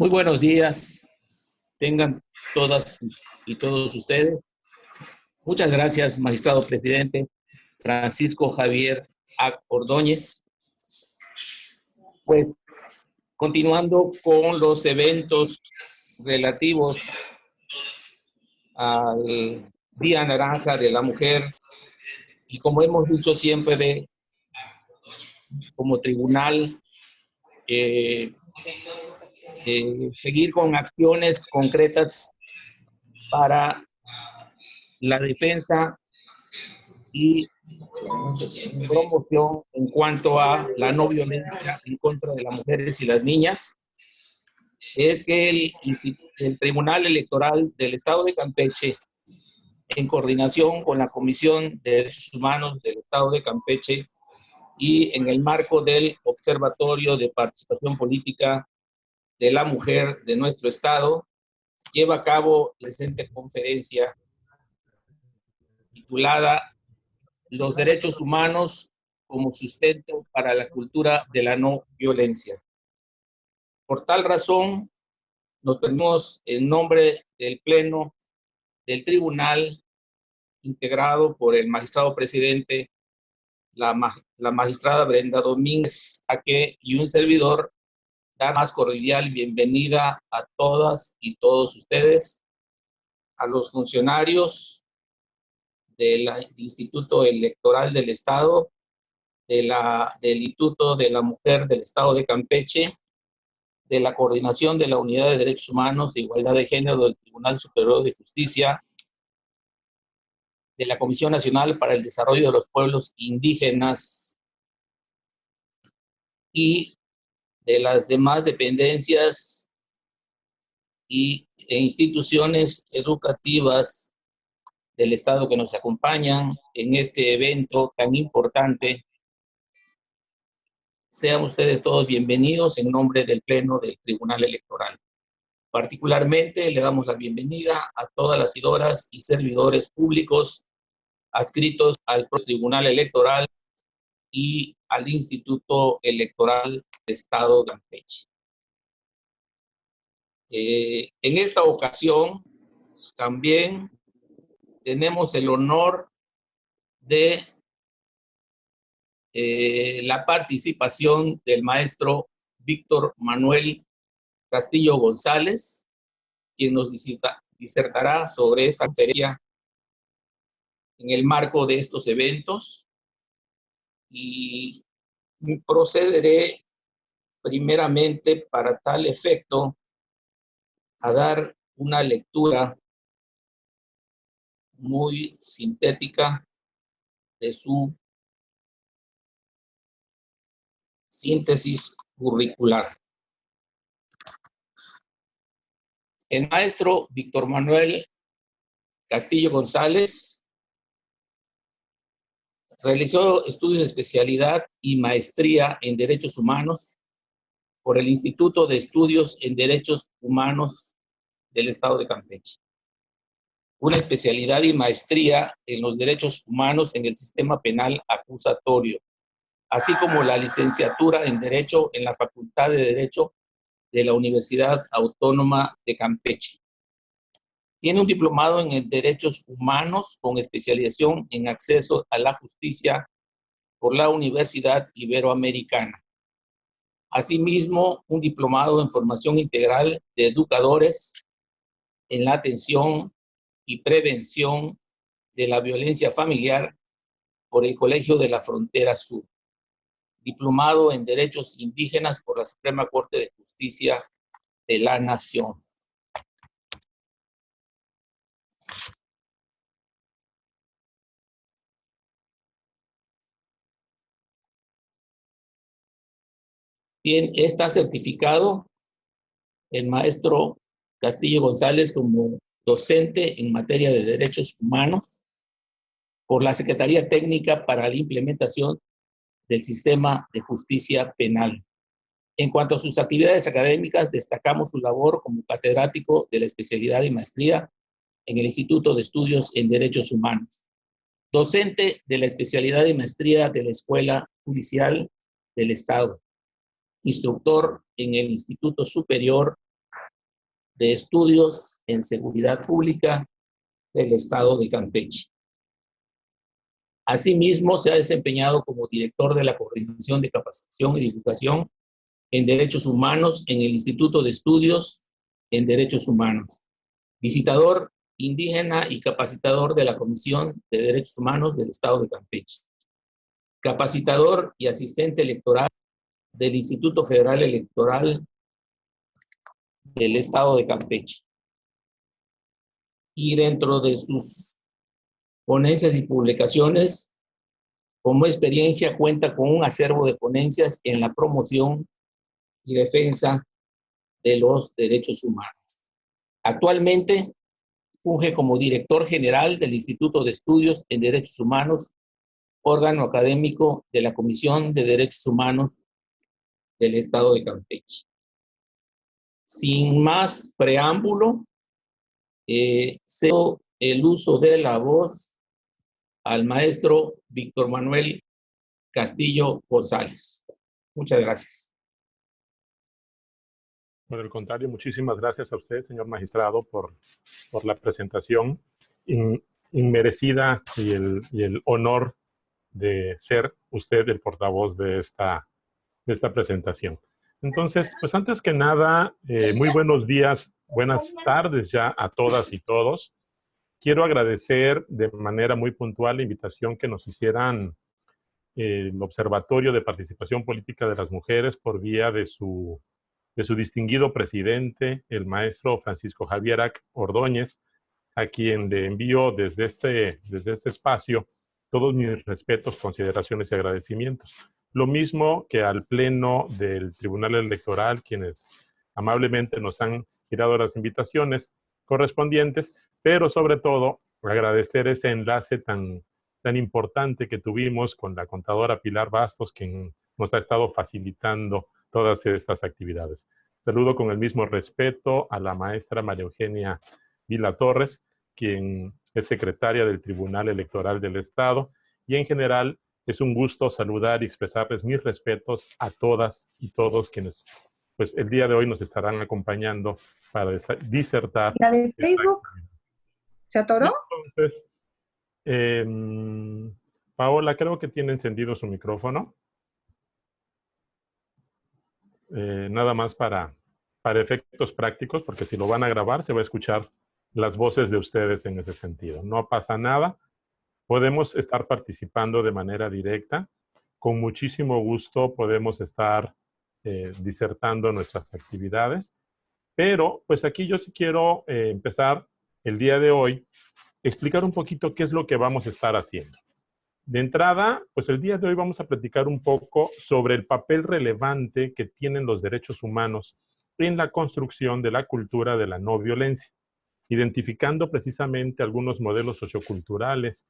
Muy buenos días, tengan todas y todos ustedes. Muchas gracias, magistrado presidente Francisco Javier Ordóñez. Pues, continuando con los eventos relativos al Día Naranja de la Mujer, y como hemos dicho siempre, como tribunal, seguir con acciones concretas para la defensa y promoción en cuanto a la no violencia en contra de las mujeres y las niñas. Es que el Tribunal Electoral del Estado de Campeche, en coordinación con la Comisión de Derechos Humanos del Estado de Campeche y en el marco del Observatorio de Participación Política de la Mujer de nuestro Estado, lleva a cabo la presente conferencia titulada Los derechos humanos como sustento para la cultura de la no violencia. Por tal razón, nos pedimos en nombre del Pleno del Tribunal, integrado por el magistrado presidente, la magistrada Brenda Domínguez Aque y un servidor, dar más cordial bienvenida a todas y todos ustedes, a los funcionarios del Instituto Electoral del Estado, del Instituto de la Mujer del Estado de Campeche, de la Coordinación de la Unidad de Derechos Humanos e Igualdad de Género del Tribunal Superior de Justicia, de la Comisión Nacional para el Desarrollo de los Pueblos Indígenas y de las demás dependencias e instituciones educativas del Estado que nos acompañan en este evento tan importante. Sean ustedes todos bienvenidos en nombre del Pleno del Tribunal Electoral. Particularmente le damos la bienvenida a todas las servidoras y servidores públicos adscritos al Tribunal Electoral y al Instituto Electoral de Estado de Campeche. En esta ocasión también tenemos el honor de la participación del maestro Víctor Manuel Castillo González, quien nos disertará sobre esta conferencia en el marco de estos eventos, y procederé primeramente para tal efecto a dar una lectura muy sintética de su síntesis curricular. El maestro Víctor Manuel Castillo González realizó estudios de especialidad y maestría en Derechos Humanos por el Instituto de Estudios en Derechos Humanos del Estado de Campeche. Una especialidad y maestría en los derechos humanos en el sistema penal acusatorio, así como la licenciatura en Derecho en la Facultad de Derecho de la Universidad Autónoma de Campeche. Tiene un diplomado en Derechos Humanos con especialización en acceso a la justicia por la Universidad Iberoamericana. Asimismo, un diplomado en formación integral de educadores en la atención y prevención de la violencia familiar por el Colegio de la Frontera Sur. Diplomado en Derechos Indígenas por la Suprema Corte de Justicia de la Nación. Bien, está certificado el maestro Castillo González como docente en materia de derechos humanos por la Secretaría Técnica para la Implementación del Sistema de Justicia Penal. En cuanto a sus actividades académicas, destacamos su labor como catedrático de la especialidad y maestría en el Instituto de Estudios en Derechos Humanos, docente de la especialidad y maestría de la Escuela Judicial del Estado, instructor en el Instituto Superior de Estudios en Seguridad Pública del Estado de Campeche. Asimismo, se ha desempeñado como director de la Coordinación de Capacitación y Divulgación en Derechos Humanos en el Instituto de Estudios en Derechos Humanos, visitador indígena y capacitador de la Comisión de Derechos Humanos del Estado de Campeche, capacitador y asistente electoral del Instituto Federal Electoral del Estado de Campeche. Y dentro de sus ponencias y publicaciones, como experiencia, cuenta con un acervo de ponencias en la promoción y defensa de los derechos humanos. Actualmente funge como director general del Instituto de Estudios en Derechos Humanos, órgano académico de la Comisión de Derechos Humanos del Estado de Campeche. Sin más preámbulo, cedo el uso de la voz al maestro Víctor Manuel Castillo González. Muchas gracias. Por el contrario, muchísimas gracias a usted, señor magistrado, por la presentación inmerecida y el honor de ser usted el portavoz de esta presentación. Entonces, pues antes que nada, muy buenos días, buenas tardes ya a todas y todos. Quiero agradecer de manera muy puntual la invitación que nos hicieran el Observatorio de Participación Política de las Mujeres por vía de su distinguido presidente, el maestro Francisco Javier Ordóñez, a quien le envío desde este espacio todos mis respetos, consideraciones y agradecimientos. Lo mismo que al Pleno del Tribunal Electoral, quienes amablemente nos han girado las invitaciones correspondientes, pero sobre todo agradecer ese enlace tan importante que tuvimos con la contadora Pilar Bastos, quien nos ha estado facilitando todas estas actividades. Saludo con el mismo respeto a la maestra María Eugenia Vila Torres, quien es secretaria del Tribunal Electoral del Estado, y en general es un gusto saludar y expresarles mis respetos a todas y todos quienes pues el día de hoy nos estarán acompañando para disertar. ¿La de Facebook se atoró? Entonces, Paola, creo que tiene encendido su micrófono. Nada más para efectos prácticos, porque si lo van a grabar se va a escuchar las voces de ustedes en ese sentido. No pasa nada. Podemos estar participando de manera directa. Con muchísimo gusto podemos estar disertando nuestras actividades. Pero, pues aquí yo sí quiero empezar el día de hoy, explicar un poquito qué es lo que vamos a estar haciendo. De entrada, pues el día de hoy vamos a platicar un poco sobre el papel relevante que tienen los derechos humanos en la construcción de la cultura de la no violencia, identificando precisamente algunos modelos socioculturales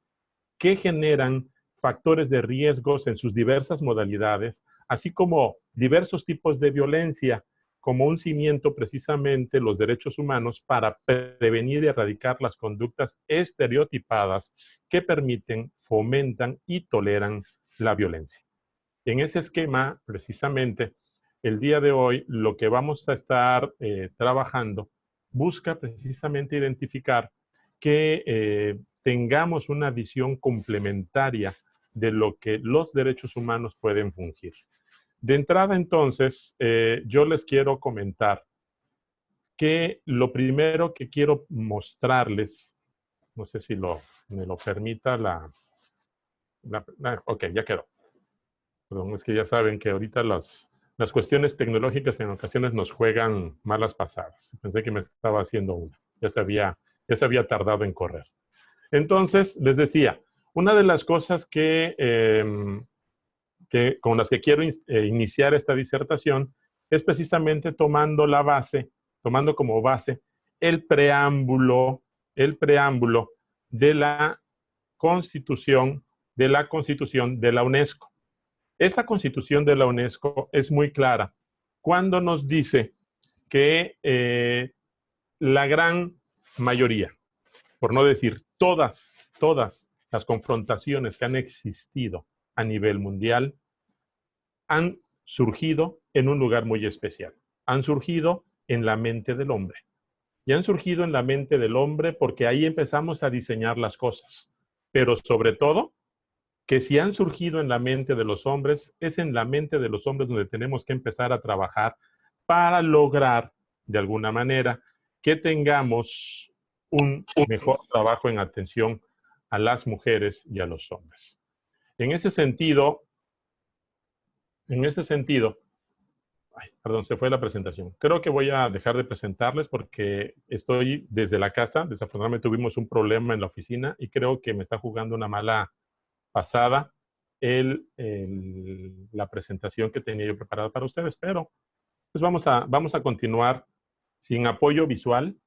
que generan factores de riesgos en sus diversas modalidades, así como diversos tipos de violencia, como un cimiento precisamente los derechos humanos para prevenir y erradicar las conductas estereotipadas que permiten, fomentan y toleran la violencia. En ese esquema, precisamente, el día de hoy lo que vamos a estar trabajando busca precisamente identificar que tengamos una visión complementaria de lo que los derechos humanos pueden fungir. De entrada, entonces, yo les quiero comentar que lo primero que quiero mostrarles, no sé si me lo permita ok, ya quedó. Perdón, es que ya saben que ahorita las cuestiones tecnológicas en ocasiones nos juegan malas pasadas. Pensé que me estaba haciendo una. Ya se había tardado en correr. Entonces, les decía, una de las cosas con las que quiero iniciar esta disertación es precisamente tomando como base el preámbulo de la Constitución de la UNESCO. Esta Constitución de la UNESCO es muy clara cuando nos dice que la gran mayoría, por no decir todas las confrontaciones que han existido a nivel mundial, han surgido en un lugar muy especial. Han surgido en la mente del hombre. y han surgido en la mente del hombre porque ahí empezamos a diseñar las cosas. Pero sobre todo, que si han surgido en la mente de los hombres, es en la mente de los hombres donde tenemos que empezar a trabajar para lograr, de alguna manera, que tengamos un mejor trabajo en atención a las mujeres y a los hombres. En ese sentido, ay, perdón, se fue la presentación. Creo que voy a dejar de presentarles porque estoy desde la casa. Desafortunadamente tuvimos un problema en la oficina y creo que me está jugando una mala pasada la presentación que tenía yo preparada para ustedes, pero pues vamos a continuar sin apoyo visual,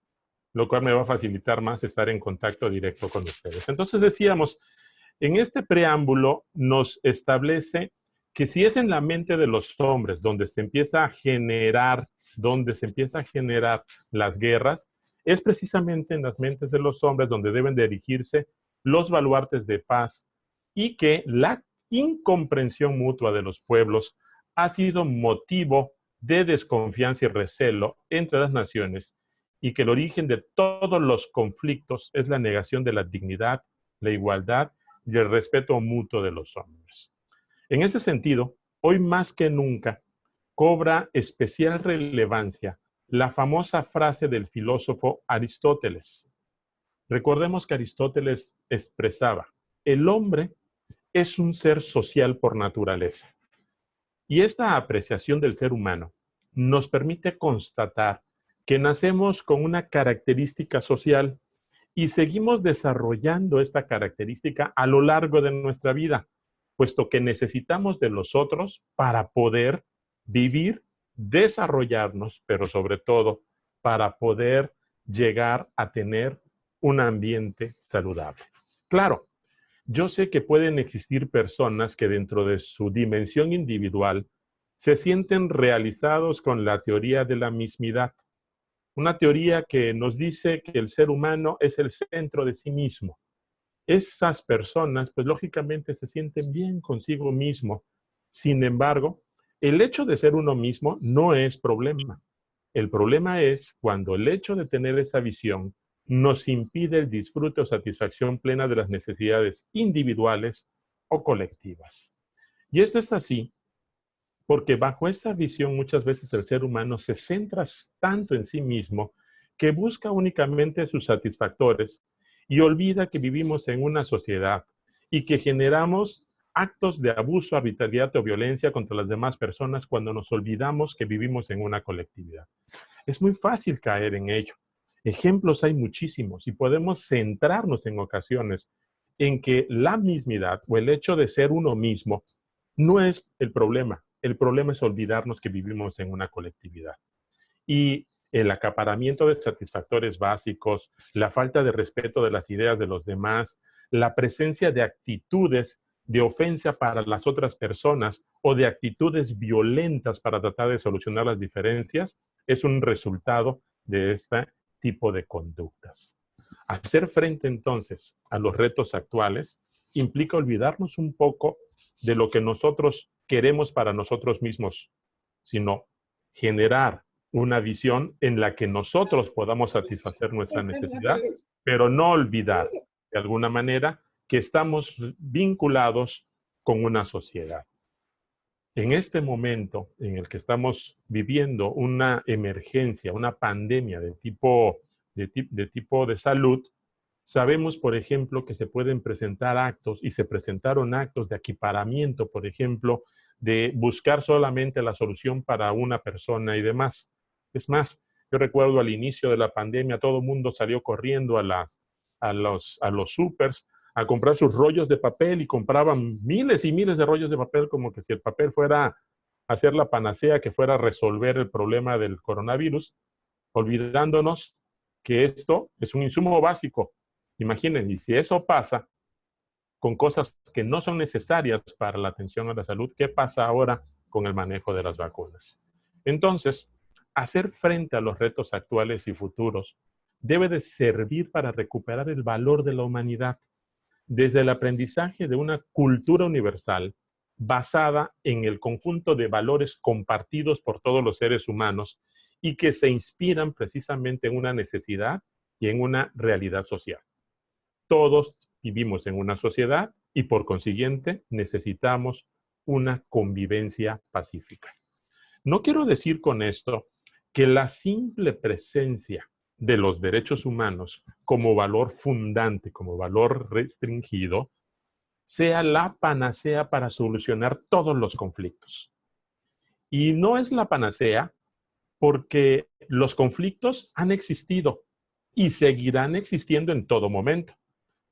lo cual me va a facilitar más estar en contacto directo con ustedes. Entonces decíamos, en este preámbulo nos establece que si es en la mente de los hombres donde se empieza a generar las guerras, es precisamente en las mentes de los hombres donde deben de erigirse los baluartes de paz, y que la incomprensión mutua de los pueblos ha sido motivo de desconfianza y recelo entre las naciones, y que el origen de todos los conflictos es la negación de la dignidad, la igualdad y el respeto mutuo de los hombres. En ese sentido, hoy más que nunca cobra especial relevancia la famosa frase del filósofo Aristóteles. Recordemos que Aristóteles expresaba: el hombre es un ser social por naturaleza. Y esta apreciación del ser humano nos permite constatar que nacemos con una característica social y seguimos desarrollando esta característica a lo largo de nuestra vida, puesto que necesitamos de los otros para poder vivir, desarrollarnos, pero sobre todo para poder llegar a tener un ambiente saludable. Claro, yo sé que pueden existir personas que dentro de su dimensión individual se sienten realizados con la teoría de la mismidad. Una teoría que nos dice que el ser humano es el centro de sí mismo. Esas personas, pues lógicamente se sienten bien consigo mismo. Sin embargo, el hecho de ser uno mismo no es problema. El problema es cuando el hecho de tener esa visión nos impide el disfrute o satisfacción plena de las necesidades individuales o colectivas. Y esto es así porque bajo esa visión muchas veces el ser humano se centra tanto en sí mismo que busca únicamente sus satisfactores y olvida que vivimos en una sociedad y que generamos actos de abuso, arbitrariedad o violencia contra las demás personas cuando nos olvidamos que vivimos en una colectividad. Es muy fácil caer en ello. Ejemplos hay muchísimos y podemos centrarnos en ocasiones en que la mismidad o el hecho de ser uno mismo no es el problema. El problema es olvidarnos que vivimos en una colectividad. Y el acaparamiento de satisfactores básicos, la falta de respeto de las ideas de los demás, la presencia de actitudes de ofensa para las otras personas o de actitudes violentas para tratar de solucionar las diferencias, es un resultado de este tipo de conductas. Hacer frente entonces a los retos actuales implica olvidarnos un poco de lo que nosotros queremos para nosotros mismos, sino generar una visión en la que nosotros podamos satisfacer nuestra necesidad, pero no olvidar de alguna manera que estamos vinculados con una sociedad. En este momento en el que estamos viviendo una emergencia, una pandemia de tipo de salud, sabemos, por ejemplo, que se pueden presentar actos y se presentaron actos de aquiparamiento, por ejemplo, de buscar solamente la solución para una persona y demás. Es más, yo recuerdo al inicio de la pandemia, todo el mundo salió corriendo a los supers a comprar sus rollos de papel y compraban miles y miles de rollos de papel como que si el papel fuera a hacer la panacea que fuera a resolver el problema del coronavirus, olvidándonos que esto es un insumo básico. Imaginen, y si eso pasa con cosas que no son necesarias para la atención a la salud, ¿qué pasa ahora con el manejo de las vacunas? Entonces, hacer frente a los retos actuales y futuros debe de servir para recuperar el valor de la humanidad desde el aprendizaje de una cultura universal basada en el conjunto de valores compartidos por todos los seres humanos y que se inspiran precisamente en una necesidad y en una realidad social. Todos vivimos en una sociedad y por consiguiente necesitamos una convivencia pacífica. No quiero decir con esto que la simple presencia de los derechos humanos como valor fundante, como valor restringido, sea la panacea para solucionar todos los conflictos. Y no es la panacea porque los conflictos han existido y seguirán existiendo en todo momento.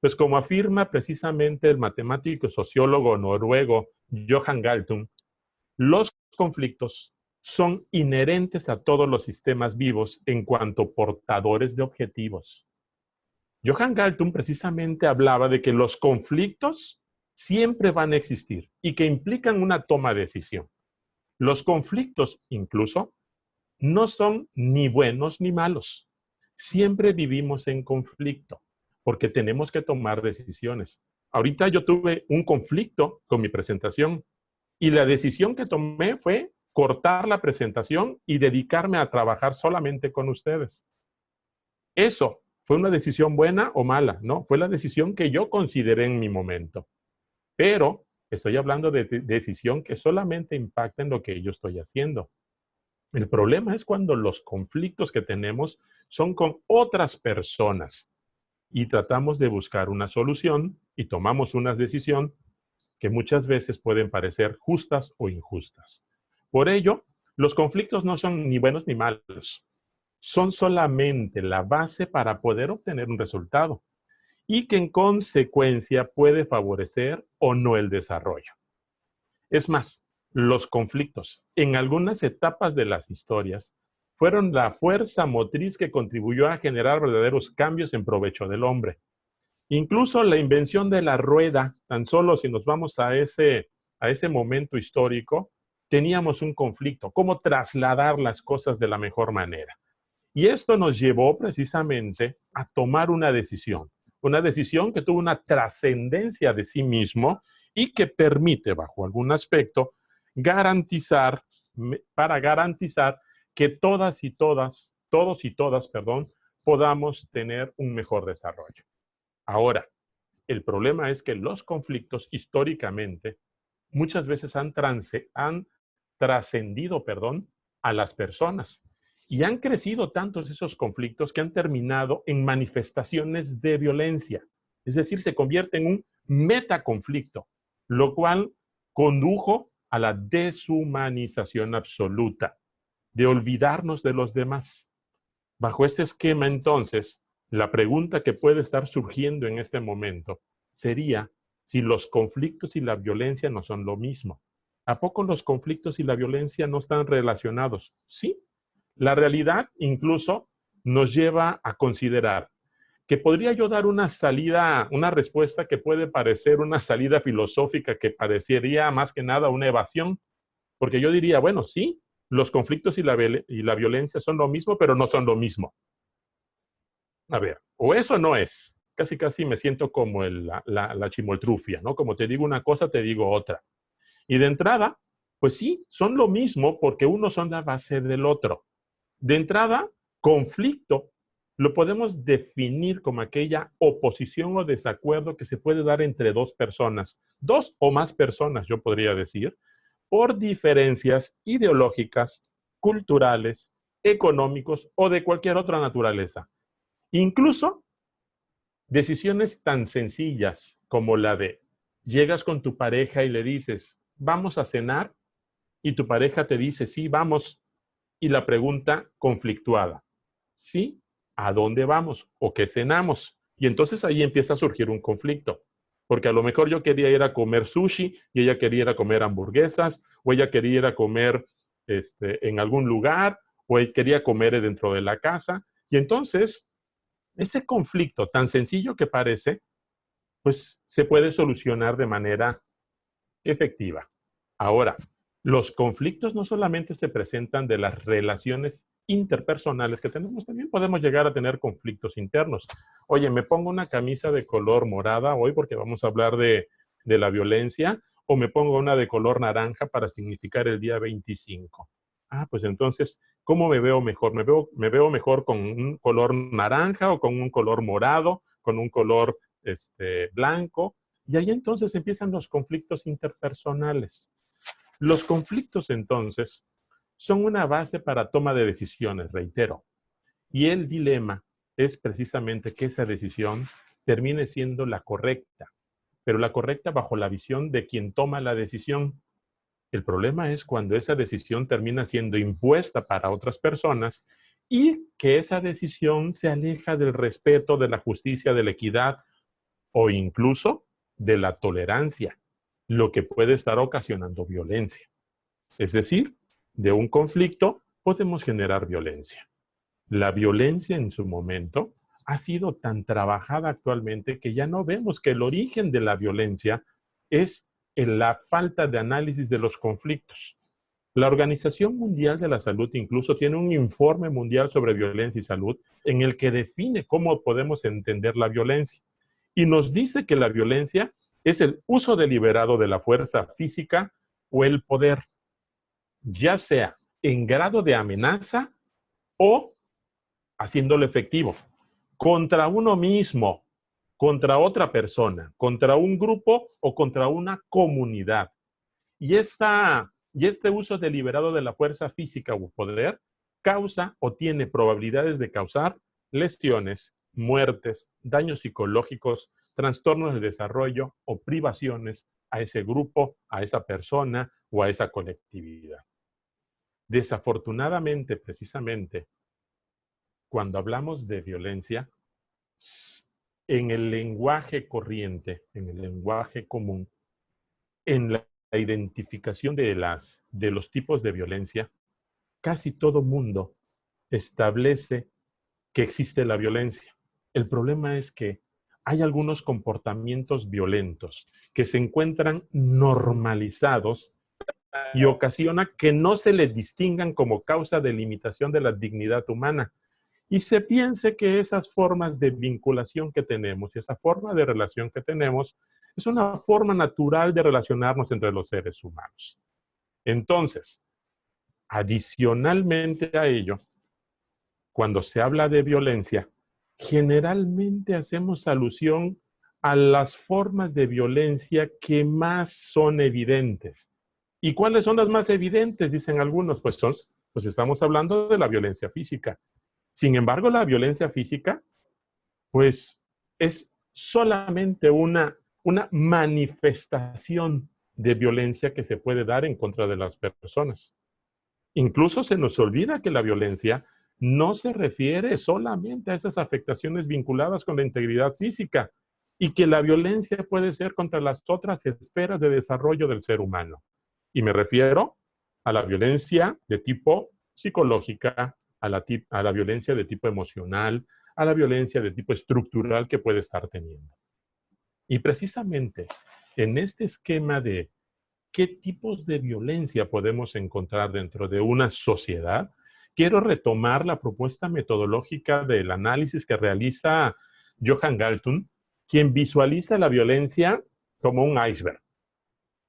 Pues como afirma precisamente el matemático y sociólogo noruego Johan Galtung, los conflictos son inherentes a todos los sistemas vivos en cuanto portadores de objetivos. Johan Galtung precisamente hablaba de que los conflictos siempre van a existir y que implican una toma de decisión. Los conflictos, incluso, no son ni buenos ni malos. Siempre vivimos en conflicto porque tenemos que tomar decisiones. Ahorita yo tuve un conflicto con mi presentación y la decisión que tomé fue cortar la presentación y dedicarme a trabajar solamente con ustedes. Eso fue una decisión buena o mala, ¿no? Fue la decisión que yo consideré en mi momento. Pero estoy hablando de decisión que solamente impacta en lo que yo estoy haciendo. El problema es cuando los conflictos que tenemos son con otras personas y tratamos de buscar una solución y tomamos una decisión que muchas veces pueden parecer justas o injustas. Por ello, los conflictos no son ni buenos ni malos. Son solamente la base para poder obtener un resultado y que en consecuencia puede favorecer o no el desarrollo. Es más, los conflictos en algunas etapas de las historias fueron la fuerza motriz que contribuyó a generar verdaderos cambios en provecho del hombre. Incluso la invención de la rueda, tan solo si nos vamos a ese momento histórico, teníamos un conflicto, cómo trasladar las cosas de la mejor manera. Y esto nos llevó precisamente a tomar una decisión que tuvo una trascendencia de sí mismo y que permite, bajo algún aspecto, para garantizar que todos y todas, podamos tener un mejor desarrollo. Ahora, el problema es que los conflictos históricamente muchas veces han trascendido a las personas y han crecido tantos esos conflictos que han terminado en manifestaciones de violencia. Es decir, se convierte en un metaconflicto, lo cual condujo a la deshumanización absoluta, de olvidarnos de los demás. Bajo este esquema, entonces, la pregunta que puede estar surgiendo en este momento sería si los conflictos y la violencia no son lo mismo. ¿A poco los conflictos y la violencia no están relacionados? Sí. La realidad incluso nos lleva a considerar que podría yo dar una respuesta que puede parecer una salida filosófica que parecería más que nada una evasión, porque yo diría, bueno, sí, los conflictos y la violencia son lo mismo, pero no son lo mismo. A ver, o eso no es. Casi me siento como la chimoltrufia, ¿no? Como te digo una cosa, te digo otra. Y de entrada, pues sí, son lo mismo porque uno son la base del otro. De entrada, conflicto lo podemos definir como aquella oposición o desacuerdo que se puede dar entre dos personas, dos o más personas, yo podría decir, por diferencias ideológicas, culturales, económicos o de cualquier otra naturaleza. Incluso decisiones tan sencillas como la de llegas con tu pareja y le dices, vamos a cenar, y tu pareja te dice, sí, vamos, y la pregunta conflictuada, ¿sí? ¿A dónde vamos? ¿O qué cenamos? Y entonces ahí empieza a surgir un conflicto, porque a lo mejor yo quería ir a comer sushi y ella quería ir a comer hamburguesas, o ella quería ir a comer en algún lugar, o él quería comer dentro de la casa, y entonces ese conflicto tan sencillo que parece, pues se puede solucionar de manera efectiva. Ahora, los conflictos no solamente se presentan de las relaciones interpersonales que tenemos, también podemos llegar a tener conflictos internos. Oye, me pongo una camisa de color morada hoy porque vamos a hablar de la violencia, o me pongo una de color naranja para significar el día 25. Pues entonces, ¿cómo me veo mejor? ¿Me veo mejor con un color naranja o con un color morado, con un color blanco? Y ahí entonces empiezan los conflictos interpersonales. Los conflictos entonces son una base para toma de decisiones, reitero. Y el dilema es precisamente que esa decisión termine siendo la correcta, pero la correcta bajo la visión de quien toma la decisión. El problema es cuando esa decisión termina siendo impuesta para otras personas y que esa decisión se aleja del respeto, de la justicia, de la equidad o incluso de la tolerancia, lo que puede estar ocasionando violencia. Es decir, de un conflicto podemos generar violencia. La violencia en su momento ha sido tan trabajada actualmente que ya no vemos que el origen de la violencia es en la falta de análisis de los conflictos. La Organización Mundial de la Salud incluso tiene un informe mundial sobre violencia y salud en el que define cómo podemos entender la violencia. Y nos dice que la violencia es el uso deliberado de la fuerza física o el poder, ya sea en grado de amenaza o haciéndolo efectivo, contra uno mismo, contra otra persona, contra un grupo o contra una comunidad. Y este uso deliberado de la fuerza física o poder causa o tiene probabilidades de causar lesiones, muertes, daños psicológicos, trastornos de desarrollo o privaciones a ese grupo, a esa persona o a esa colectividad. Desafortunadamente, precisamente, cuando hablamos de violencia, en el lenguaje corriente, en el lenguaje común, en la identificación de los tipos de violencia, casi todo mundo establece que existe la violencia. El problema es que hay algunos comportamientos violentos que se encuentran normalizados y ocasiona que no se les distingan como causa de limitación de la dignidad humana. Y se piense que esas formas de vinculación que tenemos, esa forma de relación que tenemos, es una forma natural de relacionarnos entre los seres humanos. Entonces, adicionalmente a ello, cuando se habla de violencia, generalmente hacemos alusión a las formas de violencia que más son evidentes. ¿Y cuáles son las más evidentes? Dicen algunos, pues estamos hablando de la violencia física. Sin embargo, la violencia física, pues, es solamente una manifestación de violencia que se puede dar en contra de las personas. Incluso se nos olvida que la violencia no se refiere solamente a esas afectaciones vinculadas con la integridad física y que la violencia puede ser contra las otras esferas de desarrollo del ser humano. Y me refiero a la violencia de tipo psicológica, a la violencia de tipo emocional, a la violencia de tipo estructural que puede estar teniendo. Y precisamente en este esquema de qué tipos de violencia podemos encontrar dentro de una sociedad, quiero retomar la propuesta metodológica del análisis que realiza Johan Galtung, quien visualiza la violencia como un iceberg.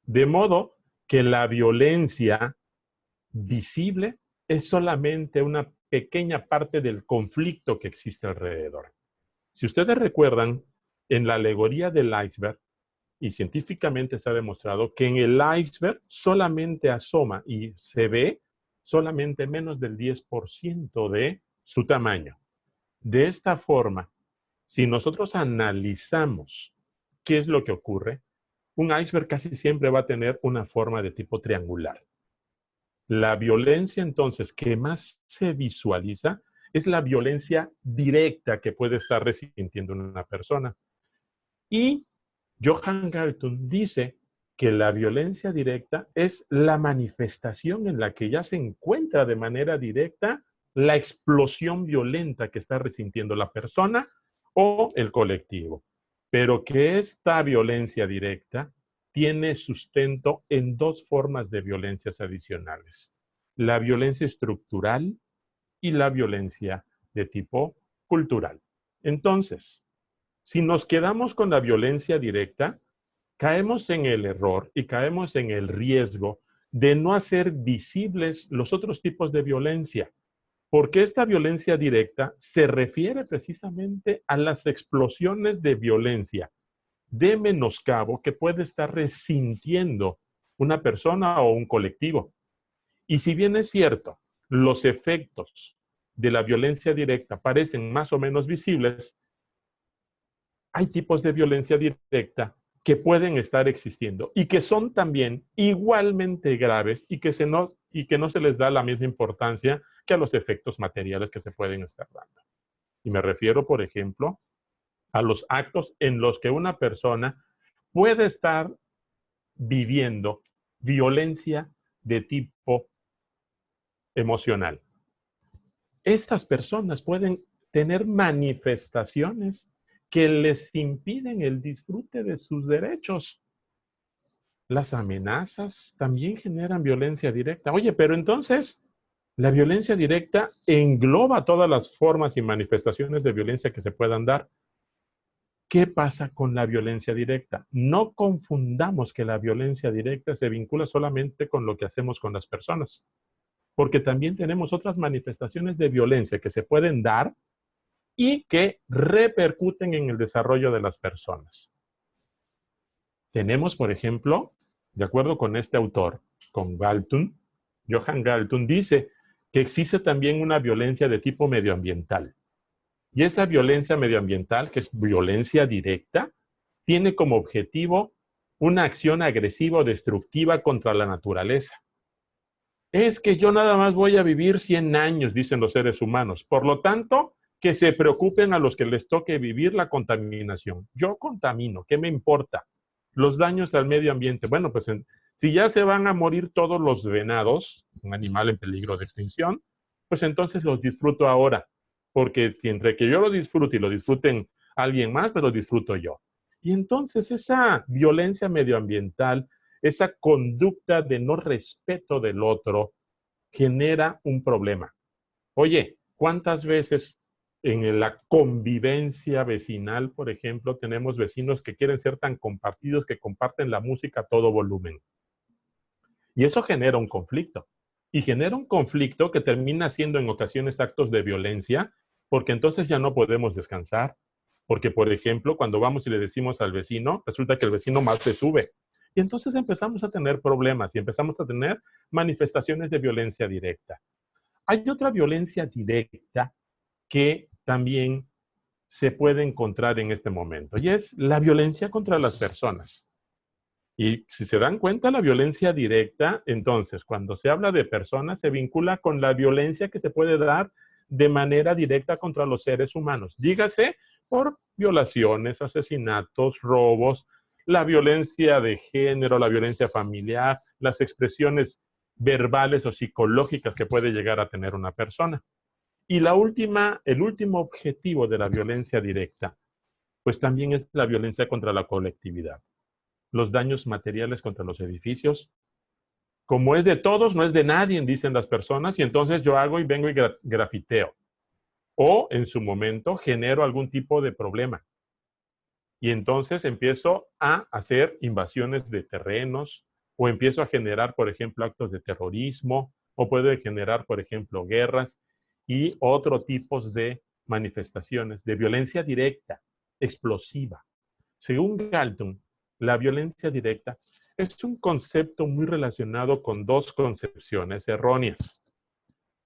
De modo que la violencia visible es solamente una pequeña parte del conflicto que existe alrededor. Si ustedes recuerdan, en la alegoría del iceberg, y científicamente se ha demostrado que en el iceberg solamente asoma y se ve solamente menos del 10% de su tamaño. De esta forma, si nosotros analizamos qué es lo que ocurre, un iceberg casi siempre va a tener una forma de tipo triangular. La violencia, entonces, que más se visualiza es la violencia directa que puede estar resintiendo una persona. Y Johan Galtung dice que la violencia directa es la manifestación en la que ya se encuentra de manera directa la explosión violenta que está resintiendo la persona o el colectivo. Pero que esta violencia directa tiene sustento en dos formas de violencias adicionales: la violencia estructural y la violencia de tipo cultural. Entonces, si nos quedamos con la violencia directa, caemos en el error y caemos en el riesgo de no hacer visibles los otros tipos de violencia, porque esta violencia directa se refiere precisamente a las explosiones de violencia, de menoscabo que puede estar resintiendo una persona o un colectivo. Y si bien es cierto, los efectos de la violencia directa parecen más o menos visibles, hay tipos de violencia directa que pueden estar existiendo y que son también igualmente graves y que no se les da la misma importancia que a los efectos materiales que se pueden estar dando. Y me refiero, por ejemplo, a los actos en los que una persona puede estar viviendo violencia de tipo emocional. Estas personas pueden tener manifestaciones que les impiden el disfrute de sus derechos. Las amenazas también generan violencia directa. Oye, pero entonces, la violencia directa engloba todas las formas y manifestaciones de violencia que se puedan dar. ¿Qué pasa con la violencia directa? No confundamos que la violencia directa se vincula solamente con lo que hacemos con las personas, porque también tenemos otras manifestaciones de violencia que se pueden dar y que repercuten en el desarrollo de las personas. Tenemos, por ejemplo, de acuerdo con este autor, con Galtung, Johan Galtung dice que existe también una violencia de tipo medioambiental. Y esa violencia medioambiental, que es violencia directa, tiene como objetivo una acción agresiva o destructiva contra la naturaleza. Es que yo nada más voy a vivir 100 años, dicen los seres humanos. Por lo tanto, que se preocupen a los que les toque vivir la contaminación. Yo contamino, ¿qué me importa? Los daños al medio ambiente. Bueno, pues si ya se van a morir todos los venados, un animal en peligro de extinción, pues entonces los disfruto ahora. Porque entre que yo lo disfrute y lo disfruten alguien más, pues lo disfruto yo. Y entonces esa violencia medioambiental, esa conducta de no respeto del otro, genera un problema. Oye, ¿cuántas veces en la convivencia vecinal, por ejemplo, tenemos vecinos que quieren ser tan compartidos que comparten la música a todo volumen? Y eso genera un conflicto. Y genera un conflicto que termina siendo en ocasiones actos de violencia, porque entonces ya no podemos descansar. Porque, por ejemplo, cuando vamos y le decimos al vecino, resulta que el vecino más se sube. Y entonces empezamos a tener problemas y empezamos a tener manifestaciones de violencia directa. Hay otra violencia directa que también se puede encontrar en este momento, y es la violencia contra las personas. Y si se dan cuenta, la violencia directa, entonces, cuando se habla de personas, se vincula con la violencia que se puede dar de manera directa contra los seres humanos. Dígase por violaciones, asesinatos, robos, la violencia de género, la violencia familiar, las expresiones verbales o psicológicas que puede llegar a tener una persona. Y el último objetivo de la violencia directa, pues también es la violencia contra la colectividad. Los daños materiales contra los edificios. Como es de todos, no es de nadie, dicen las personas, y entonces yo hago y vengo y grafiteo. O en su momento genero algún tipo de problema. Y entonces empiezo a hacer invasiones de terrenos, o empiezo a generar, por ejemplo, actos de terrorismo, o puedo generar, por ejemplo, guerras y otros tipos de manifestaciones de violencia directa, explosiva. Según Galtung, la violencia directa es un concepto muy relacionado con dos concepciones erróneas.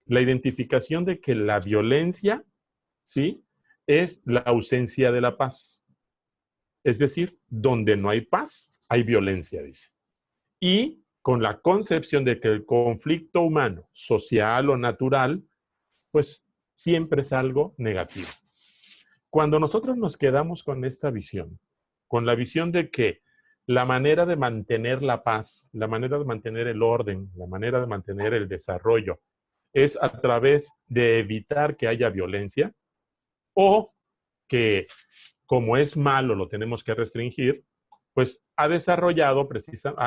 La identificación de que la violencia, ¿sí?, es la ausencia de la paz. Es decir, donde no hay paz, hay violencia, dice. Y con la concepción de que el conflicto humano, social o natural, pues siempre es algo negativo. Cuando nosotros nos quedamos con esta visión, con la visión de que la manera de mantener la paz, la manera de mantener el orden, la manera de mantener el desarrollo, es a través de evitar que haya violencia, o que como es malo lo tenemos que restringir, pues ha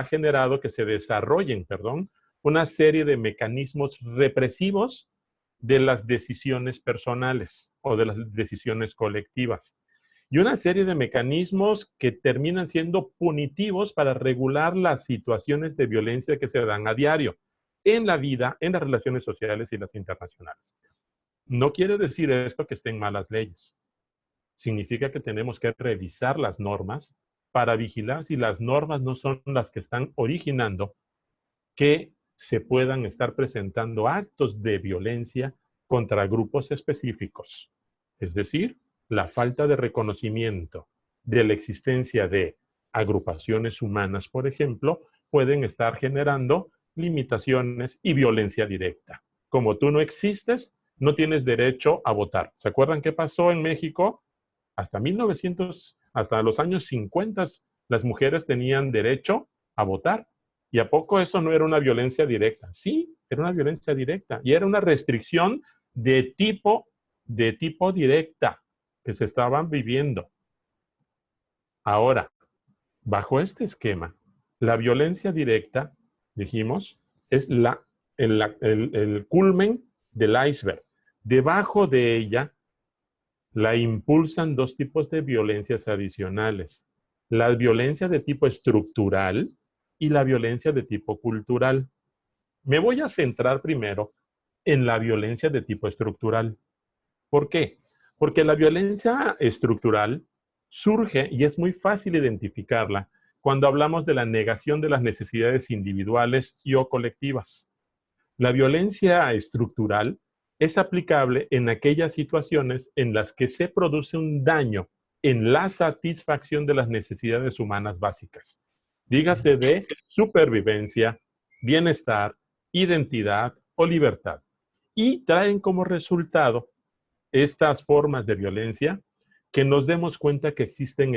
generado que se desarrollen, una serie de mecanismos represivos de las decisiones personales o de las decisiones colectivas. y una serie de mecanismos que terminan siendo punitivos para regular las situaciones de violencia que se dan a diario en la vida, en las relaciones sociales y las internacionales. No quiere decir esto que estén malas leyes. Significa que tenemos que revisar las normas para vigilar si las normas no son las que están originando que se puedan estar presentando actos de violencia contra grupos específicos. Es decir, la falta de reconocimiento de la existencia de agrupaciones humanas, por ejemplo, pueden estar generando limitaciones y violencia directa. Como tú no existes, no tienes derecho a votar. ¿Se acuerdan qué pasó en México? Hasta hasta los años 50, las mujeres tenían derecho a votar. ¿Y a poco eso no era una violencia directa? Sí, era una violencia directa. Y era una restricción de tipo directa que se estaban viviendo. Ahora, bajo este esquema, la violencia directa, dijimos, es el culmen del iceberg. Debajo de ella la impulsan dos tipos de violencias adicionales. La violencia de tipo estructural y la violencia de tipo cultural. Me voy a centrar primero en la violencia de tipo estructural. ¿Por qué? Porque la violencia estructural surge, y es muy fácil identificarla, cuando hablamos de la negación de las necesidades individuales y o colectivas. La violencia estructural es aplicable en aquellas situaciones en las que se produce un daño en la satisfacción de las necesidades humanas básicas. Dígase de supervivencia, bienestar, identidad o libertad. Y traen como resultado estas formas de violencia que nos demos cuenta que existen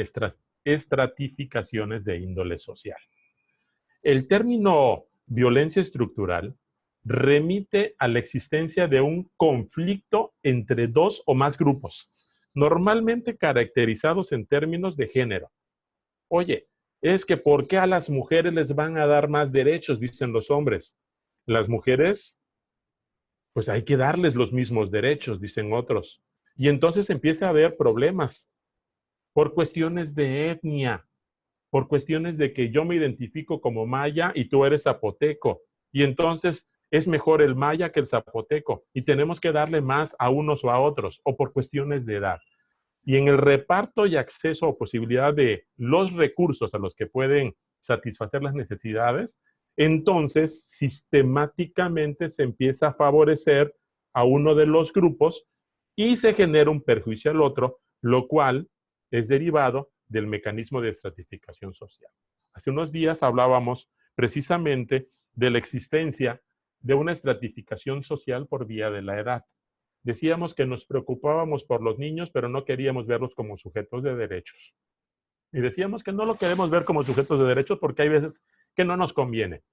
estratificaciones de índole social. El término violencia estructural remite a la existencia de un conflicto entre dos o más grupos, normalmente caracterizados en términos de género. Oye, es que ¿por qué a las mujeres les van a dar más derechos? Dicen los hombres. Las mujeres, pues hay que darles los mismos derechos, dicen otros. Y entonces empieza a haber problemas por cuestiones de etnia, por cuestiones de que yo me identifico como maya y tú eres zapoteco. Y entonces es mejor el maya que el zapoteco. Y tenemos que darle más a unos o a otros, o por cuestiones de edad. Y en el reparto y acceso o posibilidad de los recursos a los que pueden satisfacer las necesidades, entonces sistemáticamente se empieza a favorecer a uno de los grupos y se genera un perjuicio al otro, lo cual es derivado del mecanismo de estratificación social. Hace unos días hablábamos precisamente de la existencia de una estratificación social por vía de la edad. Decíamos que nos preocupábamos por los niños, pero no queríamos verlos como sujetos de derechos. Y decíamos que no lo queremos ver como sujetos de derechos porque hay veces que no nos conviene.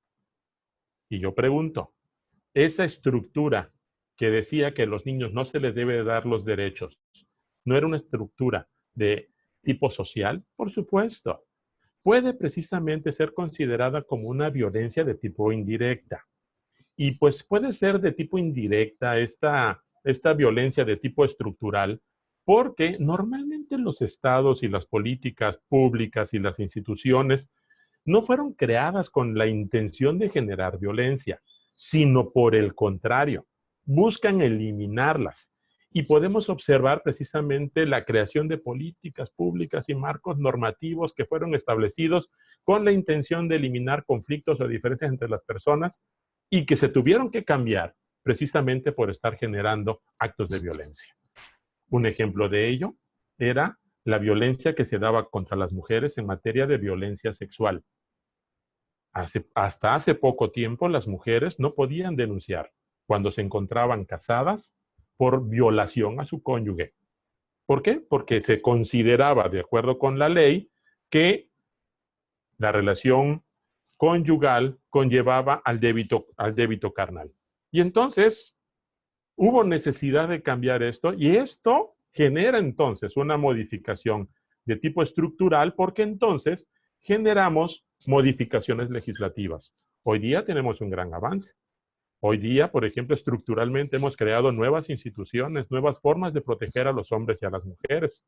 Y yo pregunto, esa estructura que decía que a los niños no se les debe dar los derechos, ¿no era una estructura de tipo social? Por supuesto. Puede precisamente ser considerada como una violencia de tipo indirecta. Y pues puede ser de tipo indirecta esta violencia de tipo estructural, porque normalmente los estados y las políticas públicas y las instituciones no fueron creadas con la intención de generar violencia, sino por el contrario, buscan eliminarlas. Y podemos observar precisamente la creación de políticas públicas y marcos normativos que fueron establecidos con la intención de eliminar conflictos o diferencias entre las personas y que se tuvieron que cambiar precisamente por estar generando actos de violencia. Un ejemplo de ello era la violencia que se daba contra las mujeres en materia de violencia sexual. Hasta hace poco tiempo las mujeres no podían denunciar cuando se encontraban casadas por violación a su cónyuge. ¿Por qué? Porque se consideraba, de acuerdo con la ley, que la relación conyugal conllevaba al débito carnal. Y entonces hubo necesidad de cambiar esto y esto genera entonces una modificación de tipo estructural porque entonces generamos modificaciones legislativas. Hoy día tenemos un gran avance. Hoy día, por ejemplo, estructuralmente hemos creado nuevas instituciones, nuevas formas de proteger a los hombres y a las mujeres.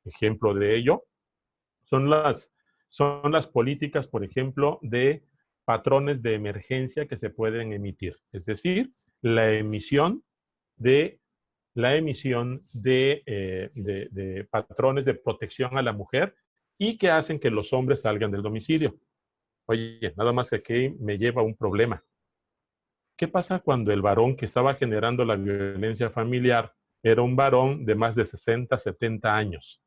ejemplo de ello son las políticas, por ejemplo, de patrones de emergencia que se pueden emitir. Es decir, la emisión de patrones de protección a la mujer y que hacen que los hombres salgan del domicilio. Oye, nada más que aquí me lleva a un problema. ¿Qué pasa cuando el varón que estaba generando la violencia familiar era un varón de más de 60, 70 años?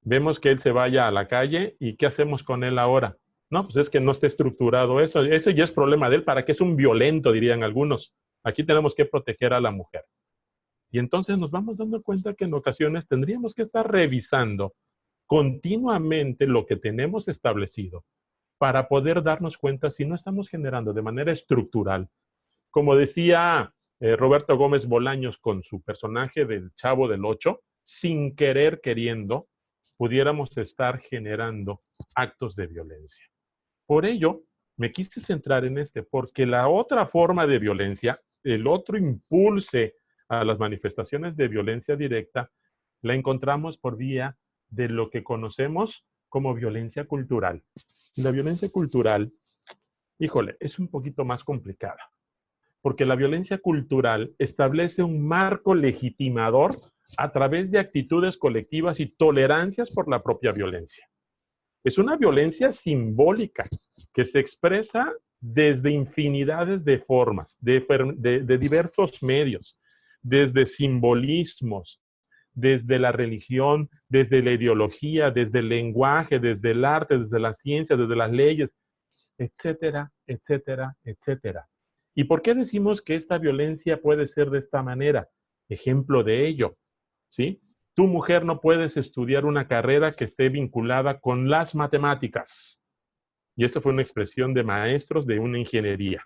Vemos que él se vaya a la calle y ¿qué hacemos con él ahora? No, pues es que no está estructurado eso. Eso ya es problema de él. ¿Para qué es un violento, dirían algunos? Aquí tenemos que proteger a la mujer. Y entonces nos vamos dando cuenta que en ocasiones tendríamos que estar revisando continuamente lo que tenemos establecido para poder darnos cuenta si no estamos generando de manera estructural. Como decía Roberto Gómez Bolaños con su personaje del Chavo del Ocho, sin querer queriendo, pudiéramos estar generando actos de violencia. Por ello, me quise centrar en porque la otra forma de violencia, el otro impulse a las manifestaciones de violencia directa, la encontramos por vía de lo que conocemos como violencia cultural. Y la violencia cultural, híjole, es un poquito más complicada, porque la violencia cultural establece un marco legitimador a través de actitudes colectivas y tolerancias por la propia violencia. Es una violencia simbólica que se expresa desde infinidades de formas, de diversos medios, desde simbolismos, desde la religión, desde la ideología, desde el lenguaje, desde el arte, desde la ciencia, desde las leyes, etcétera, etcétera, etcétera. ¿Y por qué decimos que esta violencia puede ser de esta manera? Ejemplo de ello, ¿sí? Tu mujer no puedes estudiar una carrera que esté vinculada con las matemáticas. Y esa fue una expresión de maestros de una ingeniería.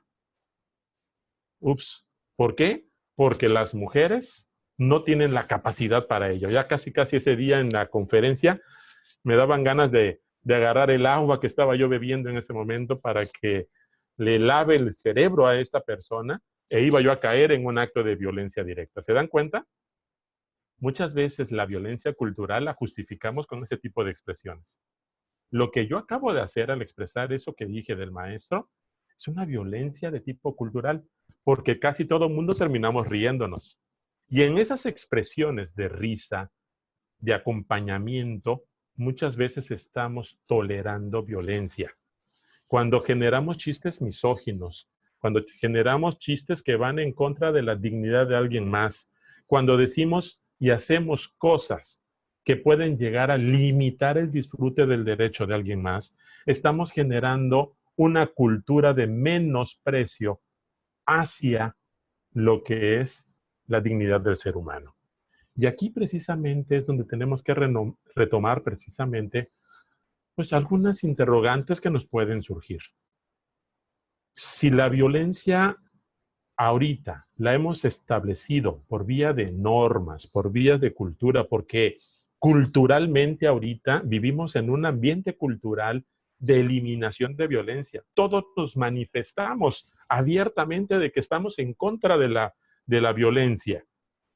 Ups, ¿por qué? Porque las mujeres no tienen la capacidad para ello. Ya casi ese día en la conferencia me daban ganas de agarrar el agua que estaba yo bebiendo en ese momento para que le lave el cerebro a esta persona e iba yo a caer en un acto de violencia directa. ¿Se dan cuenta? Muchas veces la violencia cultural la justificamos con ese tipo de expresiones. Lo que yo acabo de hacer al expresar eso que dije del maestro es una violencia de tipo cultural, porque casi todo el mundo terminamos riéndonos. Y en esas expresiones de risa, de acompañamiento, muchas veces estamos tolerando violencia. Cuando generamos chistes misóginos, cuando generamos chistes que van en contra de la dignidad de alguien más, cuando decimos y hacemos cosas que pueden llegar a limitar el disfrute del derecho de alguien más, estamos generando una cultura de menosprecio hacia lo que es la dignidad del ser humano. Y aquí precisamente es donde tenemos que retomar precisamente pues algunas interrogantes que nos pueden surgir. Si la violencia ahorita la hemos establecido por vía de normas, por vía de cultura, porque culturalmente ahorita vivimos en un ambiente cultural de eliminación de violencia. Todos nos manifestamos abiertamente de que estamos en contra de la violencia.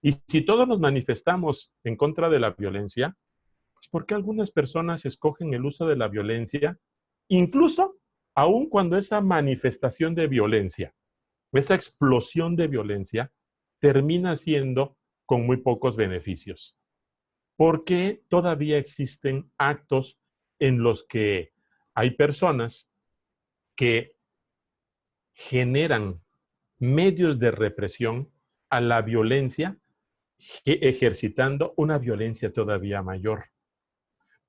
Y si todos nos manifestamos en contra de la violencia, pues ¿por qué algunas personas escogen el uso de la violencia, incluso aun cuando esa manifestación de violencia, esa explosión de violencia, termina siendo con muy pocos beneficios? ¿Por qué todavía existen actos en los que hay personas que generan medios de represión a la violencia, ejercitando una violencia todavía mayor?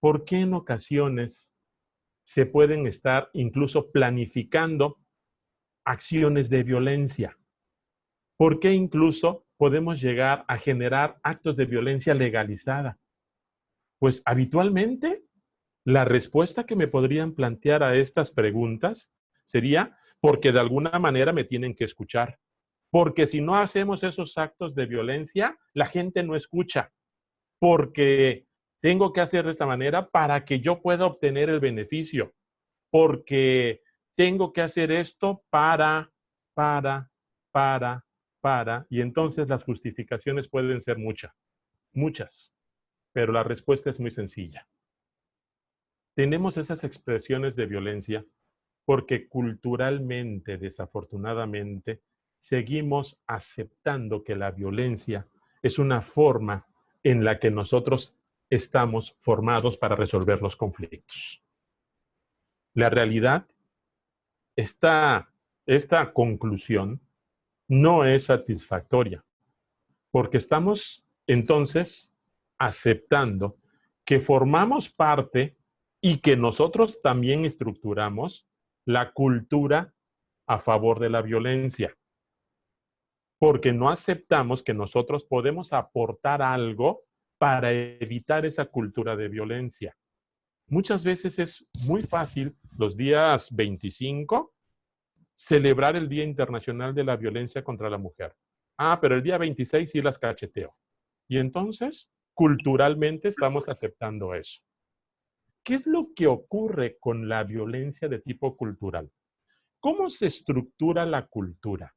¿Por qué en ocasiones se pueden estar incluso planificando acciones de violencia? ¿Por qué incluso podemos llegar a generar actos de violencia legalizada? Pues habitualmente la respuesta que me podrían plantear a estas preguntas sería porque de alguna manera me tienen que escuchar. Porque si no hacemos esos actos de violencia, la gente no escucha. Porque tengo que hacer de esta manera para que yo pueda obtener el beneficio. Porque tengo que hacer esto para, y entonces las justificaciones pueden ser muchas. pero la respuesta es muy sencilla. Tenemos esas expresiones de violencia porque culturalmente, desafortunadamente, seguimos aceptando que la violencia es una forma en la que nosotros estamos formados para resolver los conflictos. La realidad, esta conclusión no es satisfactoria, porque estamos entonces aceptando que formamos parte y que nosotros también estructuramos la cultura a favor de la violencia, porque no aceptamos que nosotros podemos aportar algo para evitar esa cultura de violencia. Muchas veces es muy fácil los días 25 celebrar el Día Internacional de la Violencia contra la Mujer. Ah, pero el día 26 sí las cacheteo. Y entonces, culturalmente estamos aceptando eso. ¿Qué es lo que ocurre con la violencia de tipo cultural? ¿Cómo se estructura la cultura?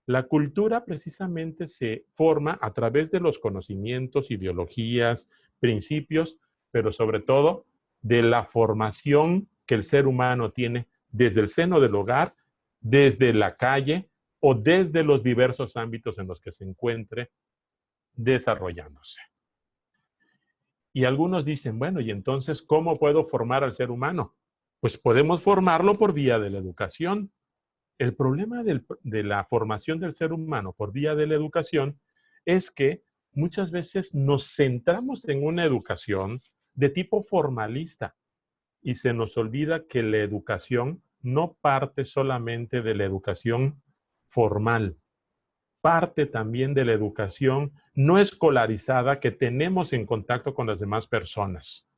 La cultura precisamente se forma a través de los conocimientos, ideologías, principios, pero sobre todo de la formación que el ser humano tiene desde el seno del hogar, desde la calle o desde los diversos ámbitos en los que se encuentre desarrollándose. Y algunos dicen, bueno, ¿y entonces cómo puedo formar al ser humano? Pues podemos formarlo por vía de la educación. El problema de la formación del ser humano por vía de la educación es que muchas veces nos centramos en una educación de tipo formalista y se nos olvida que la educación no parte solamente de la educación formal, parte también de la educación no escolarizada que tenemos en contacto con las demás personas.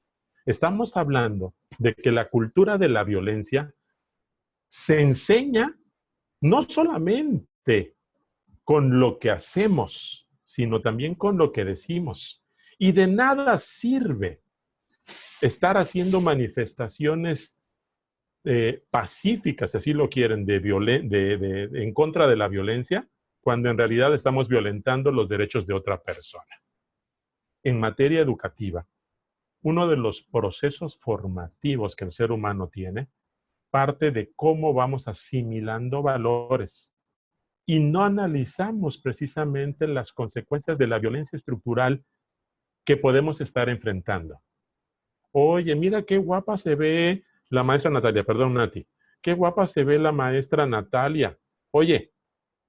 Estamos hablando de que la cultura de la violencia se enseña no solamente con lo que hacemos, sino también con lo que decimos. Y de nada sirve estar haciendo manifestaciones pacíficas, si así lo quieren, en contra de la violencia, cuando en realidad estamos violentando los derechos de otra persona. En materia educativa, uno de los procesos formativos que el ser humano tiene parte de cómo vamos asimilando valores y no analizamos precisamente las consecuencias de la violencia estructural que podemos estar enfrentando. Oye, mira qué guapa se ve la maestra Natalia, perdón, Nati. Qué guapa se ve la maestra Natalia. Oye,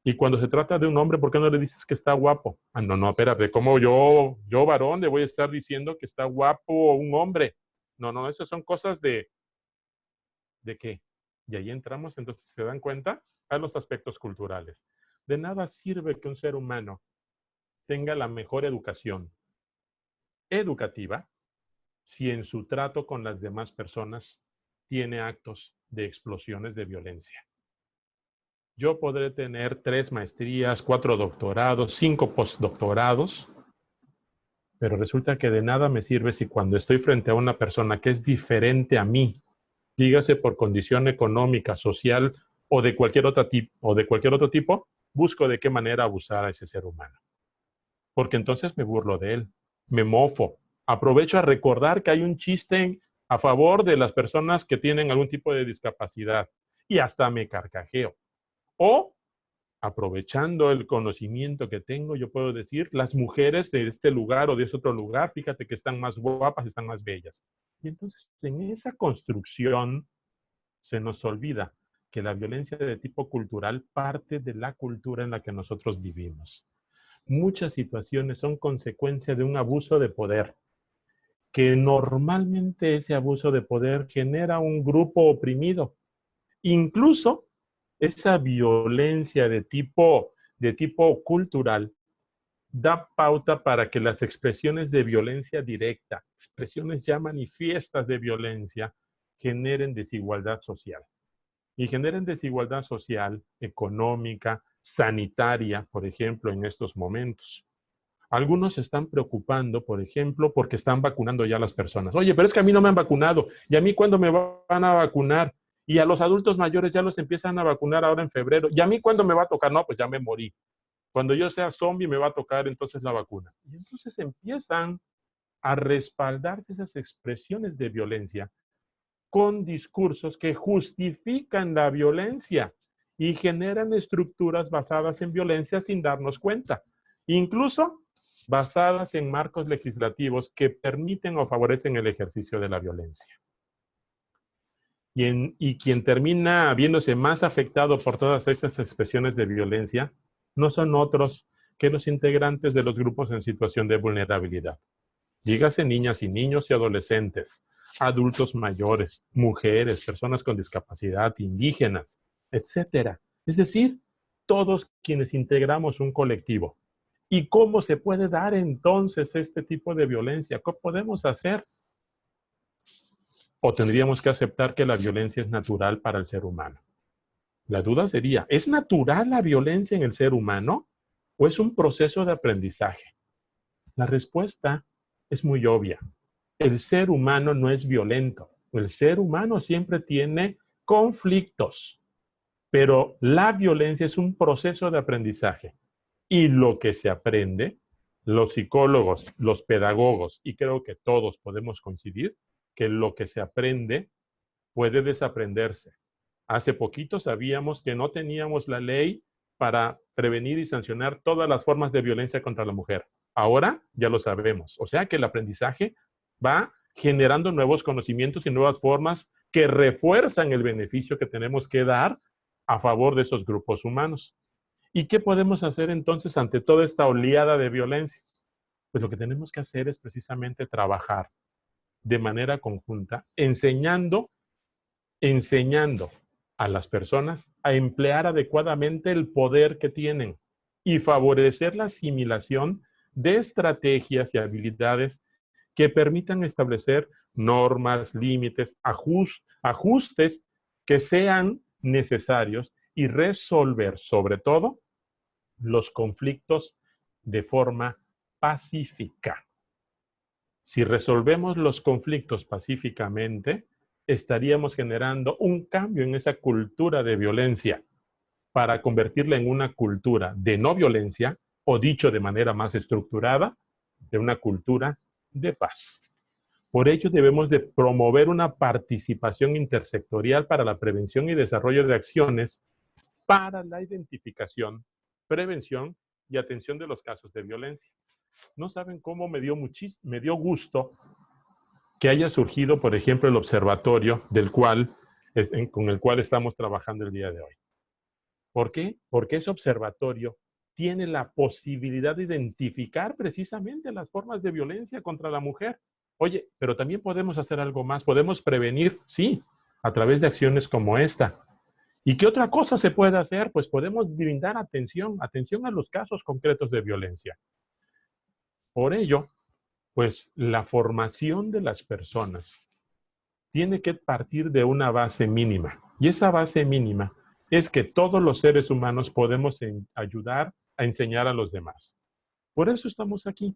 y cuando se trata de un hombre, ¿por qué no le dices que está guapo? Ah, no, espérate, ¿cómo yo varón, le voy a estar diciendo que está guapo un hombre? No, esas son cosas ¿de qué? Y ahí entramos, entonces, ¿se dan cuenta? A los aspectos culturales. De nada sirve que un ser humano tenga la mejor educación educativa si en su trato con las demás personas tiene actos de explosiones de violencia. Yo podré tener 3 maestrías, 4 doctorados, 5 postdoctorados, pero resulta que de nada me sirve si cuando estoy frente a una persona que es diferente a mí, dígase por condición económica, social o de cualquier otro tipo, busco de qué manera abusar a ese ser humano. Porque entonces me burlo de él, me mofo, aprovecho a recordar que hay un chiste a favor de las personas que tienen algún tipo de discapacidad y hasta me carcajeo. O, aprovechando el conocimiento que tengo, yo puedo decir, las mujeres de este lugar o de ese otro lugar, fíjate que están más guapas, están más bellas. Y entonces, en esa construcción, se nos olvida que la violencia de tipo cultural parte de la cultura en la que nosotros vivimos. Muchas situaciones son consecuencia de un abuso de poder, que normalmente ese abuso de poder genera un grupo oprimido. Incluso esa violencia de tipo cultural da pauta para que las expresiones de violencia directa, expresiones ya manifiestas de violencia, generen desigualdad social. Y generen desigualdad social, económica, sanitaria, por ejemplo, en estos momentos. Algunos se están preocupando, por ejemplo, porque están vacunando ya a las personas. Oye, pero es que a mí no me han vacunado. ¿Y a mí cuándo me van a vacunar? Y a los adultos mayores ya los empiezan a vacunar ahora en febrero. ¿Y a mí cuándo me va a tocar? No, pues ya me morí. Cuando yo sea zombie me va a tocar entonces la vacuna. Y entonces empiezan a respaldarse esas expresiones de violencia con discursos que justifican la violencia y generan estructuras basadas en violencia sin darnos cuenta, incluso basadas en marcos legislativos que permiten o favorecen el ejercicio de la violencia. Y quien termina viéndose más afectado por todas estas expresiones de violencia no son otros que los integrantes de los grupos en situación de vulnerabilidad. Dígase niñas y niños y adolescentes, adultos mayores, mujeres, personas con discapacidad, indígenas, etcétera. Es decir, todos quienes integramos un colectivo. ¿Y cómo se puede dar entonces este tipo de violencia? ¿Qué podemos hacer? ¿O tendríamos que aceptar que la violencia es natural para el ser humano? La duda sería, ¿es natural la violencia en el ser humano o es un proceso de aprendizaje? La respuesta es muy obvia. El ser humano no es violento. El ser humano siempre tiene conflictos, pero la violencia es un proceso de aprendizaje. Y lo que se aprende, los psicólogos, los pedagogos, y creo que todos podemos coincidir, que lo que se aprende puede desaprenderse. Hace poquito sabíamos que no teníamos la ley para prevenir y sancionar todas las formas de violencia contra la mujer. Ahora ya lo sabemos. O sea que el aprendizaje va generando nuevos conocimientos y nuevas formas que refuerzan el beneficio que tenemos que dar a favor de esos grupos humanos. ¿Y qué podemos hacer entonces ante toda esta oleada de violencia? Pues lo que tenemos que hacer es precisamente trabajar de manera conjunta, enseñando a las personas a emplear adecuadamente el poder que tienen y favorecer la asimilación de estrategias y habilidades que permitan establecer normas, límites, ajustes que sean necesarios y resolver, sobre todo, los conflictos de forma pacífica. Si resolvemos los conflictos pacíficamente, estaríamos generando un cambio en esa cultura de violencia para convertirla en una cultura de no violencia, o dicho de manera más estructurada, de una cultura de paz. Por ello debemos de promover una participación intersectorial para la prevención y desarrollo de acciones para la identificación, prevención y atención de los casos de violencia. No saben cómo me dio gusto que haya surgido, por ejemplo, el observatorio con el cual estamos trabajando el día de hoy. ¿Por qué? Porque ese observatorio tiene la posibilidad de identificar precisamente las formas de violencia contra la mujer. Oye, pero también podemos hacer algo más, podemos prevenir, sí, a través de acciones como esta. ¿Y qué otra cosa se puede hacer? Pues podemos brindar atención a los casos concretos de violencia. Por ello, pues la formación de las personas tiene que partir de una base mínima. Y esa base mínima es que todos los seres humanos podemos ayudar a enseñar a los demás. Por eso estamos aquí.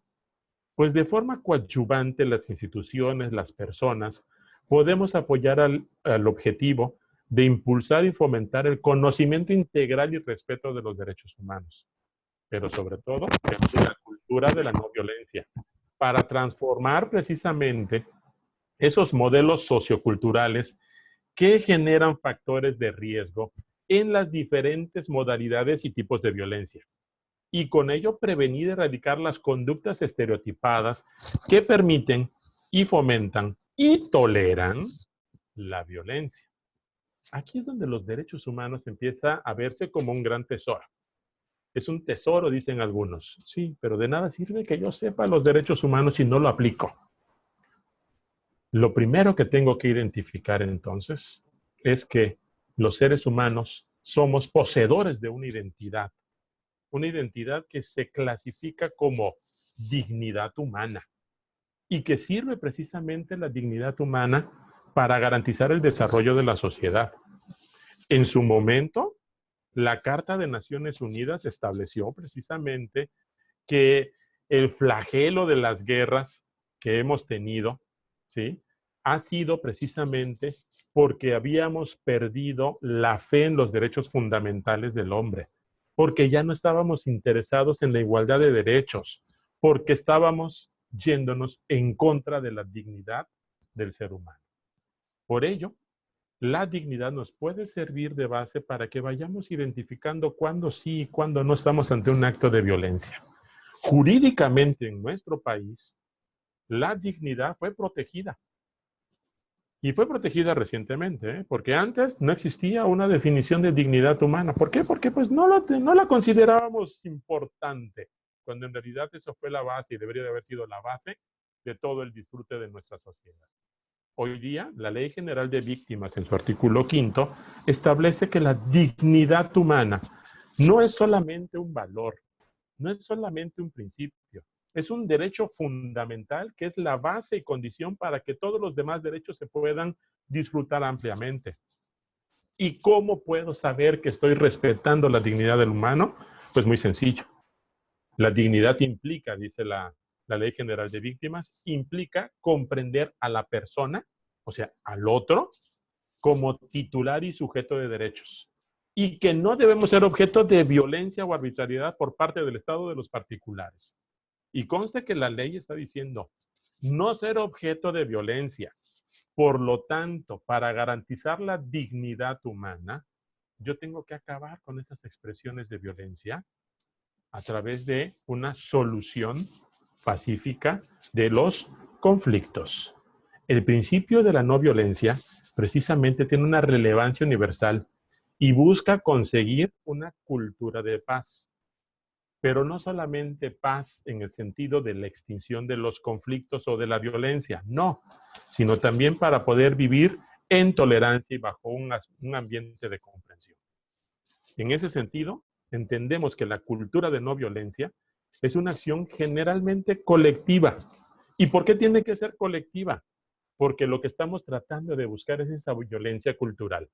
Pues de forma coadyuvante las instituciones, las personas, podemos apoyar al objetivo de impulsar y fomentar el conocimiento integral y respeto de los derechos humanos. Pero sobre todo, la cultura de la no violencia, para transformar precisamente esos modelos socioculturales que generan factores de riesgo en las diferentes modalidades y tipos de violencia. Y con ello prevenir y erradicar las conductas estereotipadas que permiten y fomentan y toleran la violencia. Aquí es donde los derechos humanos empiezan a verse como un gran tesoro. Es un tesoro, dicen algunos. Sí, pero de nada sirve que yo sepa los derechos humanos si no lo aplico. Lo primero que tengo que identificar entonces es que los seres humanos somos poseedores de una identidad que se clasifica como dignidad humana y que sirve precisamente la dignidad humana para garantizar el desarrollo de la sociedad. En su momento, la Carta de Naciones Unidas estableció precisamente que el flagelo de las guerras que hemos tenido, ¿sí?, ha sido precisamente porque habíamos perdido la fe en los derechos fundamentales del hombre, porque ya no estábamos interesados en la igualdad de derechos, porque estábamos yéndonos en contra de la dignidad del ser humano. Por ello, la dignidad nos puede servir de base para que vayamos identificando cuándo sí y cuándo no estamos ante un acto de violencia. Jurídicamente en nuestro país, la dignidad fue protegida. Y fue protegida recientemente, porque antes no existía una definición de dignidad humana. ¿Por qué? Porque pues no la considerábamos importante, cuando en realidad eso fue la base y debería de haber sido la base de todo el disfrute de nuestra sociedad. Hoy día, la Ley General de Víctimas, en su artículo 5, establece que la dignidad humana no es solamente un valor, no es solamente un principio, es un derecho fundamental que es la base y condición para que todos los demás derechos se puedan disfrutar ampliamente. ¿Y cómo puedo saber que estoy respetando la dignidad del humano? Pues muy sencillo. La dignidad implica, dice la Ley General de Víctimas, implica comprender a la persona, o sea, al otro, como titular y sujeto de derechos. Y que no debemos ser objeto de violencia o arbitrariedad por parte del Estado o de los particulares. Y conste que la ley está diciendo no ser objeto de violencia. Por lo tanto, para garantizar la dignidad humana, yo tengo que acabar con esas expresiones de violencia a través de una solución pacífica de los conflictos. El principio de la no violencia precisamente tiene una relevancia universal y busca conseguir una cultura de paz. Pero no solamente paz en el sentido de la extinción de los conflictos o de la violencia, no, sino también para poder vivir en tolerancia y bajo un ambiente de comprensión. En ese sentido, entendemos que la cultura de no violencia es una acción generalmente colectiva. ¿Y por qué tiene que ser colectiva? Porque lo que estamos tratando de buscar es esa violencia cultural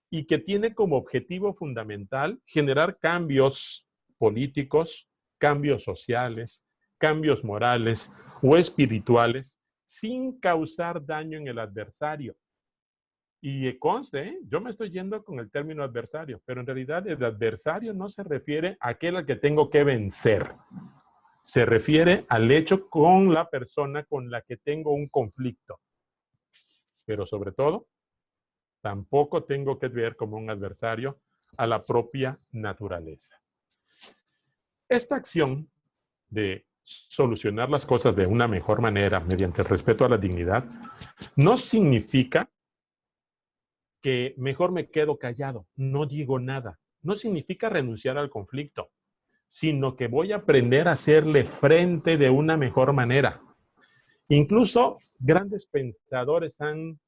y que tiene como objetivo fundamental generar cambios políticos, cambios sociales, cambios morales o espirituales sin causar daño en el adversario. Y conste, yo me estoy yendo con el término adversario, pero en realidad el adversario no se refiere a aquel al que tengo que vencer. Se refiere al hecho con la persona con la que tengo un conflicto. Pero sobre todo, tampoco tengo que ver como un adversario a la propia naturaleza. Esta acción de solucionar las cosas de una mejor manera mediante el respeto a la dignidad no significa que mejor me quedo callado, no digo nada. No significa renunciar al conflicto, sino que voy a aprender a hacerle frente de una mejor manera. Incluso grandes pensadores han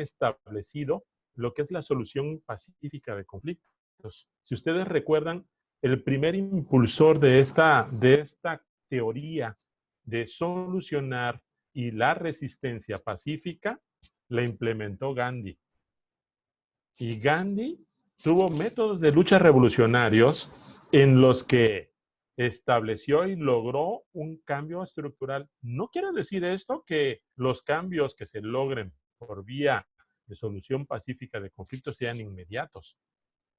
establecido lo que es la solución pacífica de conflictos. Si ustedes recuerdan, el primer impulsor de esta teoría de solucionar y la resistencia pacífica la implementó Gandhi. Y Gandhi tuvo métodos de lucha revolucionarios en los que estableció y logró un cambio estructural. No quiere decir esto que los cambios que se logren por vía de solución pacífica de conflictos sean inmediatos.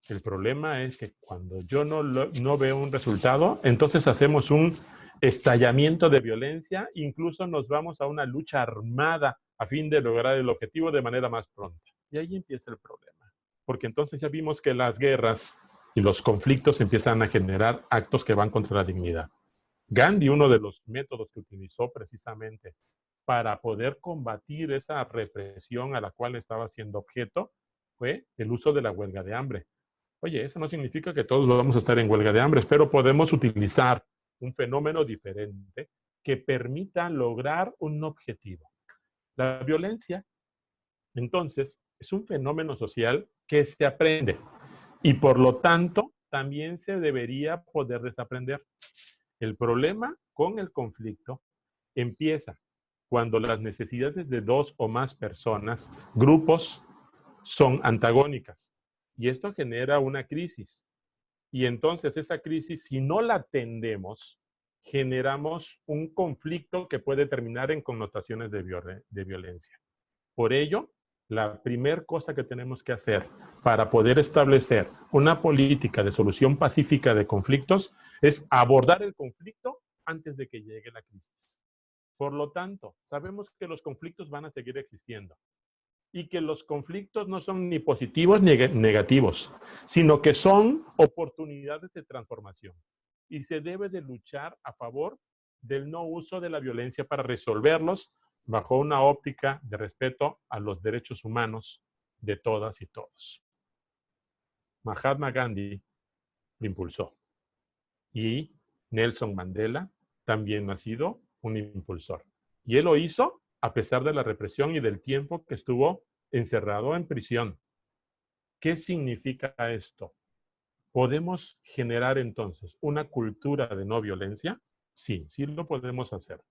El problema es que cuando yo no veo un resultado, entonces hacemos un estallamiento de violencia, incluso nos vamos a una lucha armada a fin de lograr el objetivo de manera más pronta. Y ahí empieza el problema, porque entonces ya vimos que las guerras y los conflictos empiezan a generar actos que van contra la dignidad. Gandhi, uno de los métodos que utilizó precisamente para poder combatir esa represión a la cual estaba siendo objeto, fue el uso de la huelga de hambre. Oye, eso no significa que todos vamos a estar en huelga de hambre, pero podemos utilizar un fenómeno diferente que permita lograr un objetivo. La violencia, entonces, es un fenómeno social que se aprende y por lo tanto también se debería poder desaprender. El problema con el conflicto empieza cuando las necesidades de dos o más personas, grupos, son antagónicas. Y esto genera una crisis. Y entonces esa crisis, si no la atendemos, generamos un conflicto que puede terminar en connotaciones de violencia. Por ello, la primera cosa que tenemos que hacer para poder establecer una política de solución pacífica de conflictos es abordar el conflicto antes de que llegue la crisis. Por lo tanto, sabemos que los conflictos van a seguir existiendo y que los conflictos no son ni positivos ni negativos, sino que son oportunidades de transformación. Y se debe de luchar a favor del no uso de la violencia para resolverlos bajo una óptica de respeto a los derechos humanos de todas y todos. Mahatma Gandhi lo impulsó y Nelson Mandela también ha sido un impulsor. Y él lo hizo a pesar de la represión y del tiempo que estuvo encerrado en prisión. ¿Qué significa esto? ¿Podemos generar entonces una cultura de no violencia? Sí, sí lo podemos hacer.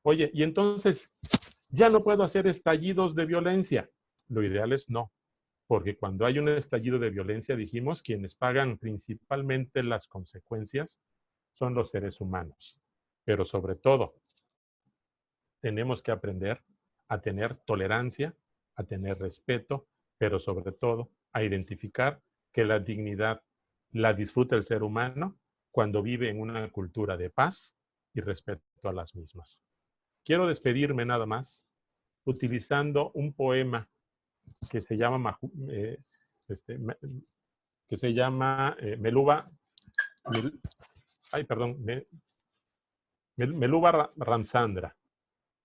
Oye, y entonces, ¿ya no puedo hacer estallidos de violencia? Lo ideal es no, porque cuando hay un estallido de violencia, dijimos, quienes pagan principalmente las consecuencias son los seres humanos. Pero sobre todo, tenemos que aprender a tener tolerancia, a tener respeto, pero sobre todo a identificar que la dignidad la disfruta el ser humano cuando vive en una cultura de paz y respeto a las mismas. Quiero despedirme nada más utilizando un poema que se llama Meluba Ramsandra.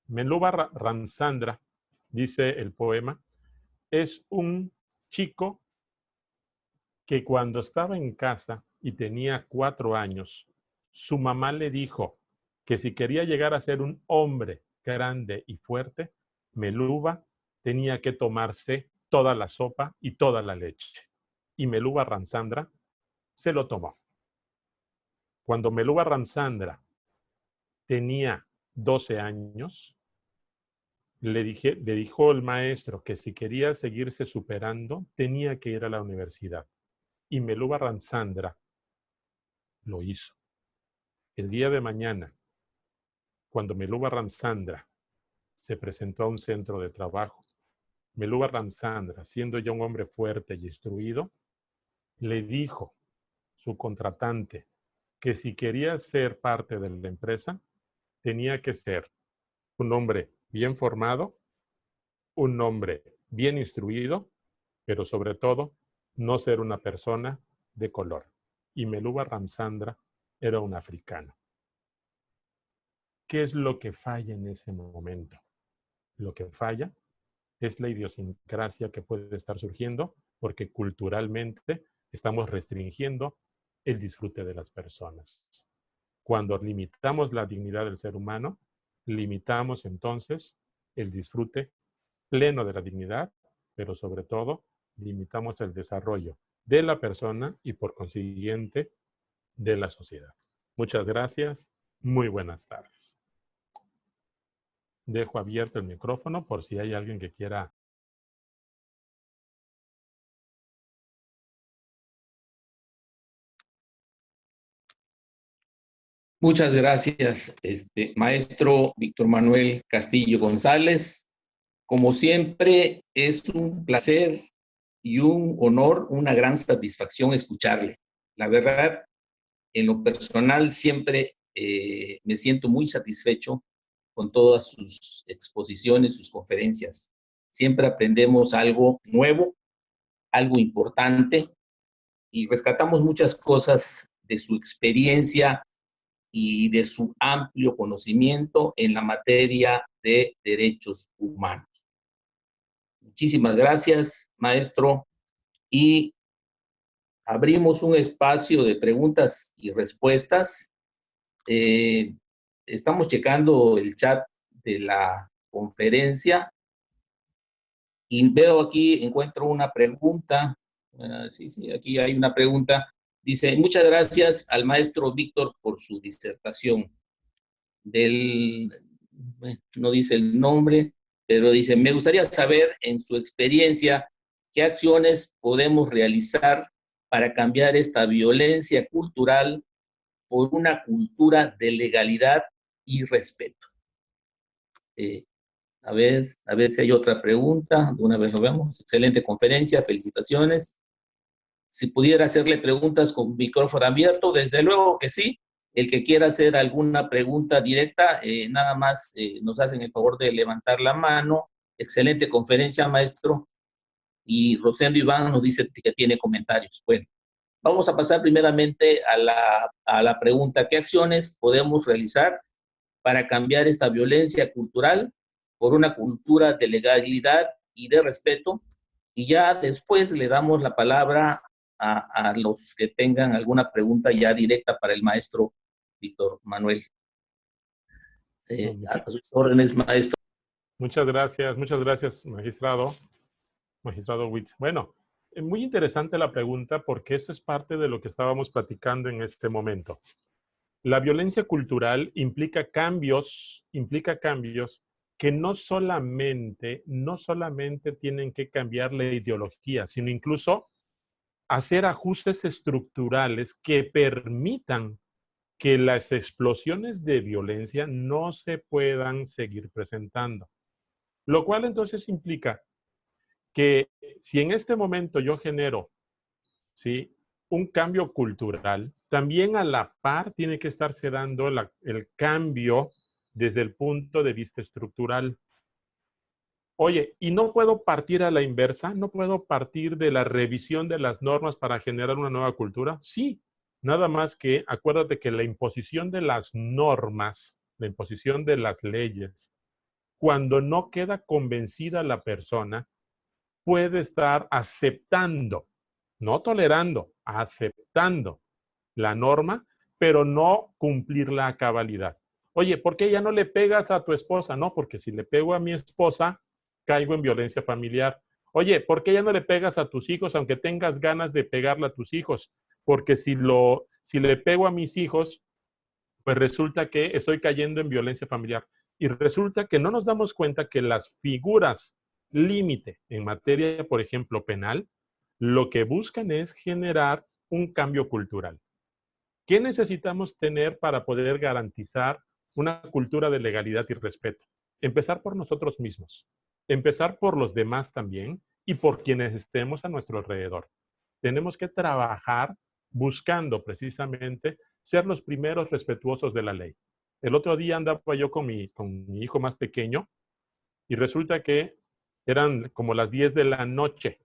Meluba Ramsandra, dice el poema, es un chico que cuando estaba en casa y tenía 4 años, su mamá le dijo que si quería llegar a ser un hombre grande y fuerte, Meluba tenía que tomarse toda la sopa y toda la leche. Y Meluba Ramsandra se lo tomó. Cuando Meluba Ramsandra tenía 12 años, le dijo el maestro que si quería seguirse superando, tenía que ir a la universidad. Y Meluba Ramsandra lo hizo. El día de mañana, cuando Meluba Ramsandra se presentó a un centro de trabajo, Meluba Ramsandra, siendo ya un hombre fuerte y instruido, le dijo su contratante que si quería ser parte de la empresa, tenía que ser un hombre bien formado, un hombre bien instruido, pero sobre todo, no ser una persona de color. Y Meluba Ramsandra era un africano. ¿Qué es lo que falla en ese momento? Lo que falla es la idiosincrasia que puede estar surgiendo porque culturalmente estamos restringiendo el disfrute de las personas. Cuando limitamos la dignidad del ser humano, limitamos entonces el disfrute pleno de la dignidad, pero sobre todo limitamos el desarrollo de la persona y por consiguiente de la sociedad. Muchas gracias. Muy buenas tardes. Dejo abierto el micrófono por si hay alguien que quiera. Muchas gracias, maestro Víctor Manuel Castillo González. Como siempre, es un placer y un honor, una gran satisfacción escucharle. La verdad, en lo personal, siempre me siento muy satisfecho con todas sus exposiciones, sus conferencias. Siempre aprendemos algo nuevo, algo importante, y rescatamos muchas cosas de su experiencia y de su amplio conocimiento en la materia de derechos humanos. Muchísimas gracias, maestro, y abrimos un espacio de preguntas y respuestas. Estamos checando el chat de la conferencia y veo aquí, encuentro una pregunta. Sí, aquí hay una pregunta. Dice, muchas gracias al maestro Víctor por su disertación. No dice el nombre, pero dice, me gustaría saber en su experiencia qué acciones podemos realizar para cambiar esta violencia cultural por una cultura de legalidad y respeto. A ver si hay otra pregunta. De una vez lo vemos. Excelente conferencia, felicitaciones. Si pudiera hacerle preguntas con micrófono abierto, desde luego que sí. El que quiera hacer alguna pregunta directa, nada más nos hacen el favor de levantar la mano. Excelente conferencia, maestro. Y Rosendo Iván nos dice que tiene comentarios. Bueno, vamos a pasar primeramente a la pregunta: ¿qué acciones podemos realizar para cambiar esta violencia cultural por una cultura de legalidad y de respeto? Y ya después le damos la palabra a los que tengan alguna pregunta ya directa para el maestro Víctor Manuel. A sus órdenes, maestro. Muchas gracias, magistrado Witz. Bueno, muy interesante la pregunta porque eso es parte de lo que estábamos platicando en este momento. La violencia cultural implica cambios que no solamente tienen que cambiar la ideología, sino incluso hacer ajustes estructurales que permitan que las explosiones de violencia no se puedan seguir presentando. Lo cual entonces implica que si en este momento yo genero, ¿sí?, un cambio cultural, también a la par tiene que estarse dando el cambio desde el punto de vista estructural. Oye, ¿y no puedo partir a la inversa? ¿No puedo partir de la revisión de las normas para generar una nueva cultura? Sí, nada más que acuérdate que la imposición de las normas, la imposición de las leyes, cuando no queda convencida la persona, puede estar aceptando, no tolerando, aceptando la norma, pero no cumplirla a cabalidad. Oye, ¿por qué ya no le pegas a tu esposa? No, porque si le pego a mi esposa, caigo en violencia familiar. Oye, ¿por qué ya no le pegas a tus hijos aunque tengas ganas de pegarle a tus hijos? Porque si le pego a mis hijos, pues resulta que estoy cayendo en violencia familiar. Y resulta que no nos damos cuenta que las figuras límite en materia, por ejemplo, penal, lo que buscan es generar un cambio cultural. ¿Qué necesitamos tener para poder garantizar una cultura de legalidad y respeto? Empezar por nosotros mismos, empezar por los demás también y por quienes estemos a nuestro alrededor. Tenemos que trabajar buscando precisamente ser los primeros respetuosos de la ley. El otro día andaba yo con mi hijo más pequeño y resulta que eran como las 10 de la noche.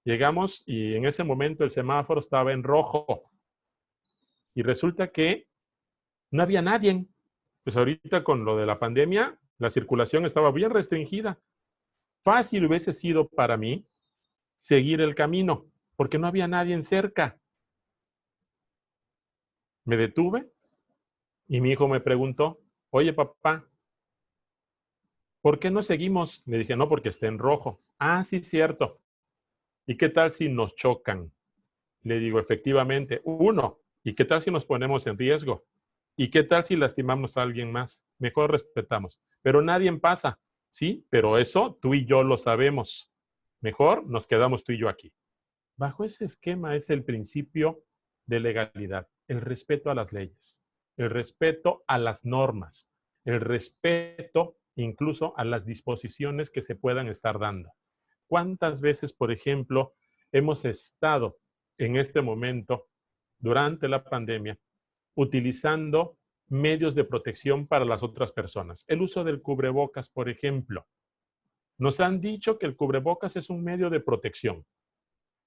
Llegamos y en ese momento el semáforo estaba en rojo. Y resulta que no había nadie. Pues ahorita con lo de la pandemia, la circulación estaba bien restringida. Fácil hubiese sido para mí seguir el camino, porque no había nadie cerca. Me detuve y mi hijo me preguntó, oye papá, ¿por qué no seguimos? Le dije, no, porque está en rojo. Ah, sí, cierto. ¿Y qué tal si nos chocan? Le digo, efectivamente, ¿y qué tal si nos ponemos en riesgo? ¿Y qué tal si lastimamos a alguien más? Mejor respetamos. Pero nadie pasa, ¿sí? Pero eso tú y yo lo sabemos. Mejor nos quedamos tú y yo aquí. Bajo ese esquema es el principio de legalidad, el respeto a las leyes, el respeto a las normas, el respeto incluso a las disposiciones que se puedan estar dando. ¿Cuántas veces, por ejemplo, hemos estado en este momento, durante la pandemia, utilizando medios de protección para las otras personas? El uso del cubrebocas, por ejemplo. Nos han dicho que el cubrebocas es un medio de protección,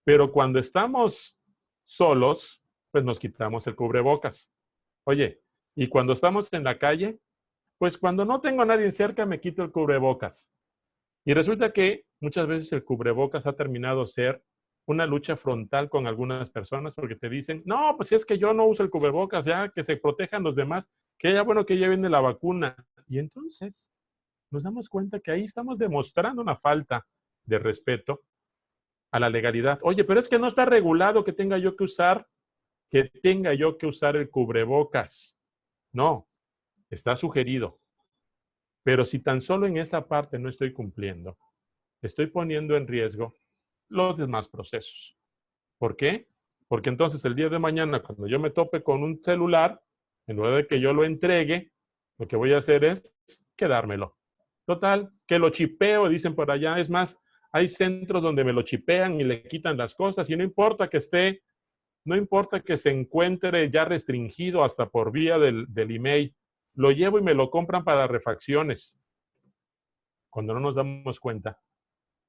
pero cuando estamos solos, pues nos quitamos el cubrebocas. Oye, y cuando estamos en la calle, pues cuando no tengo a nadie cerca me quito el cubrebocas. Y resulta que muchas veces el cubrebocas ha terminado ser una lucha frontal con algunas personas porque te dicen, no, pues es que yo no uso el cubrebocas, ya que se protejan los demás, que ya bueno que ya viene la vacuna. Y entonces nos damos cuenta que ahí estamos demostrando una falta de respeto a la legalidad. Oye, pero es que no está regulado que tenga yo que usar el cubrebocas. No, está sugerido. Pero si tan solo en esa parte no estoy cumpliendo, estoy poniendo en riesgo los demás procesos. ¿Por qué? Porque entonces el día de mañana, cuando yo me tope con un celular, en lugar de que yo lo entregue, lo que voy a hacer es quedármelo. Total, que lo chipeo, dicen por allá. Es más, hay centros donde me lo chipean y le quitan las cosas y no importa que esté No importa que se encuentre ya restringido hasta por vía del email. Lo llevo y me lo compran para refacciones. Cuando no nos damos cuenta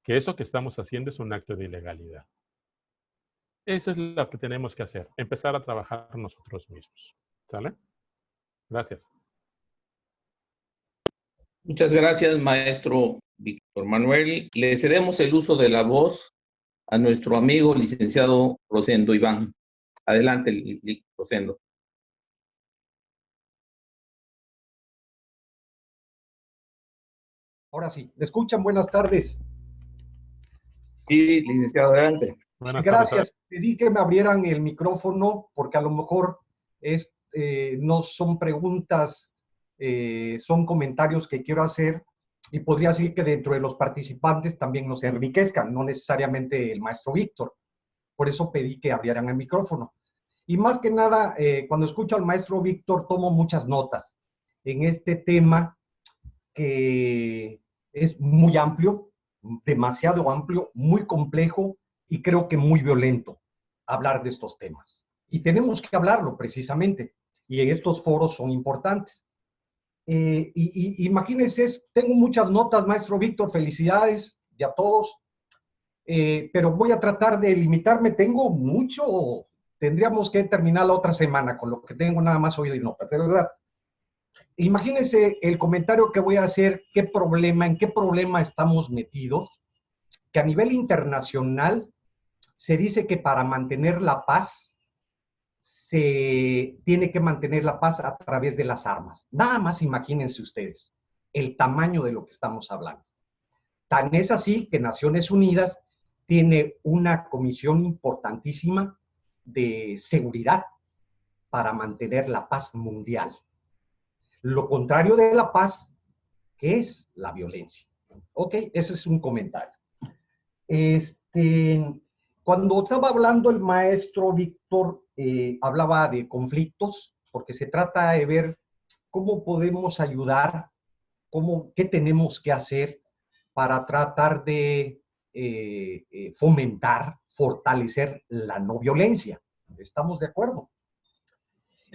que eso que estamos haciendo es un acto de ilegalidad. Eso es lo que tenemos que hacer, empezar a trabajar nosotros mismos. ¿Sale? Gracias. Muchas gracias, maestro Víctor Manuel. Le cedemos el uso de la voz a nuestro amigo licenciado Rosendo Iván. Adelante, Rosendo. Ahora sí, ¿me escuchan? Buenas tardes. Sí, licenciado, adelante. Buenas Gracias. tardes. Pedí que me abrieran el micrófono porque a lo mejor no son preguntas, son comentarios que quiero hacer y podría decir que dentro de los participantes también nos enriquezcan, no necesariamente el maestro Víctor. Por eso pedí que abrieran el micrófono. Y más que nada, cuando escucho al maestro Víctor, tomo muchas notas en este tema que es muy amplio, demasiado amplio, muy complejo y creo que muy violento hablar de estos temas. Y tenemos que hablarlo precisamente, y en estos foros son importantes. Imagínense, tengo muchas notas, maestro Víctor, felicidades y a todos, pero voy a tratar de limitarme, tengo mucho, tendríamos que terminar la otra semana con lo que tengo nada más oído y notas, de verdad. Imagínense el comentario que voy a hacer, en qué problema estamos metidos, que a nivel internacional se dice que para mantener la paz se tiene que mantener la paz a través de las armas. Nada más imagínense ustedes el tamaño de lo que estamos hablando. Tan es así que Naciones Unidas tiene una comisión importantísima de seguridad para mantener la paz mundial. Lo contrario de la paz, ¿qué es? La violencia. Ok, ese es un comentario. Cuando estaba hablando el maestro Víctor, hablaba de conflictos, porque se trata de ver cómo podemos ayudar, qué tenemos que hacer para tratar de fomentar, fortalecer la no violencia. ¿Estamos de acuerdo?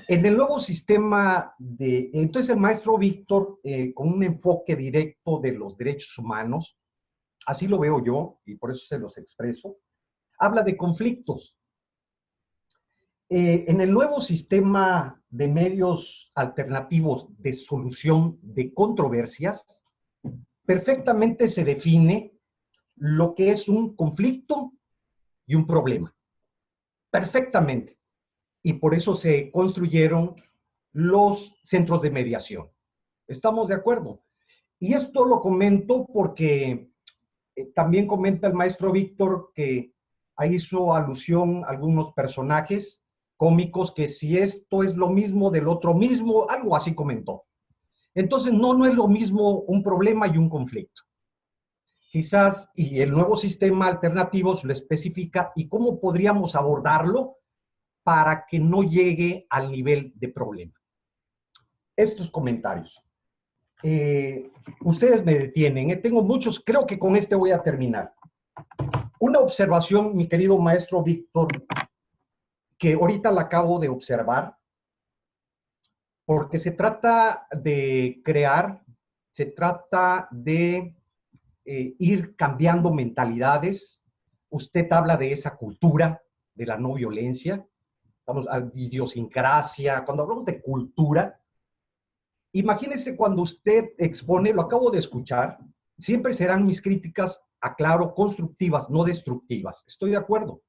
En el nuevo sistema entonces el maestro Víctor, con un enfoque directo de los derechos humanos, así lo veo yo, y por eso se los expreso, habla de conflictos. En el nuevo sistema de medios alternativos de solución de controversias, perfectamente se define lo que es un conflicto y un problema. Perfectamente. Y por eso se construyeron los centros de mediación. ¿Estamos de acuerdo? Y esto lo comento porque también comenta el maestro Víctor que hizo alusión a algunos personajes cómicos que si esto es lo mismo del otro mismo, algo así comentó. Entonces no es lo mismo un problema y un conflicto. Quizás, y el nuevo sistema alternativo lo especifica y cómo podríamos abordarlo para que no llegue al nivel de problema. Estos comentarios. Ustedes me detienen, tengo muchos, creo que con este voy a terminar. Una observación, mi querido maestro Víctor, que ahorita la acabo de observar, porque se trata de crear, se trata de ir cambiando mentalidades. Usted habla de esa cultura de la no violencia, estamos a idiosincrasia, cuando hablamos de cultura, imagínese cuando usted expone, lo acabo de escuchar, siempre serán mis críticas, aclaro, constructivas, no destructivas. Estoy de acuerdo.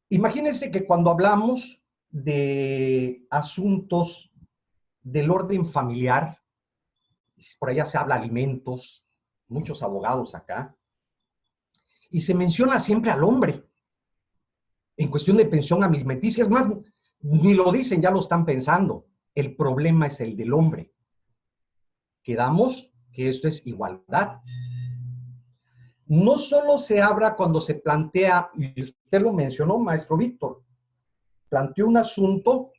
Imagínense que cuando hablamos de asuntos del orden familiar, por allá se habla alimentos, muchos abogados acá, y se menciona siempre al hombre en cuestión de pensión alimenticia. Es más, ni lo dicen, ya lo están pensando. El problema es el del hombre. Quedamos que esto es igualdad. No solo se habla cuando se plantea, y usted lo mencionó, maestro Víctor, planteó un asunto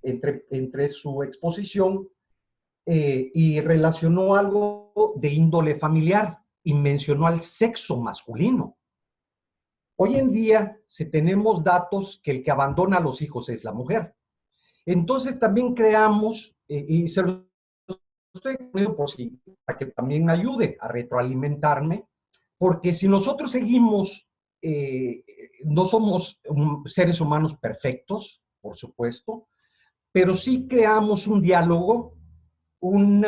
entre su exposición y relacionó algo de índole familiar y mencionó al sexo masculino. Hoy en día, si tenemos datos que el que abandona a los hijos es la mujer. Entonces también creamos, y se lo estoy poniendo por sí, para que también me ayude a retroalimentarme, porque si nosotros seguimos, no somos seres humanos perfectos, por supuesto, pero sí creamos un diálogo, un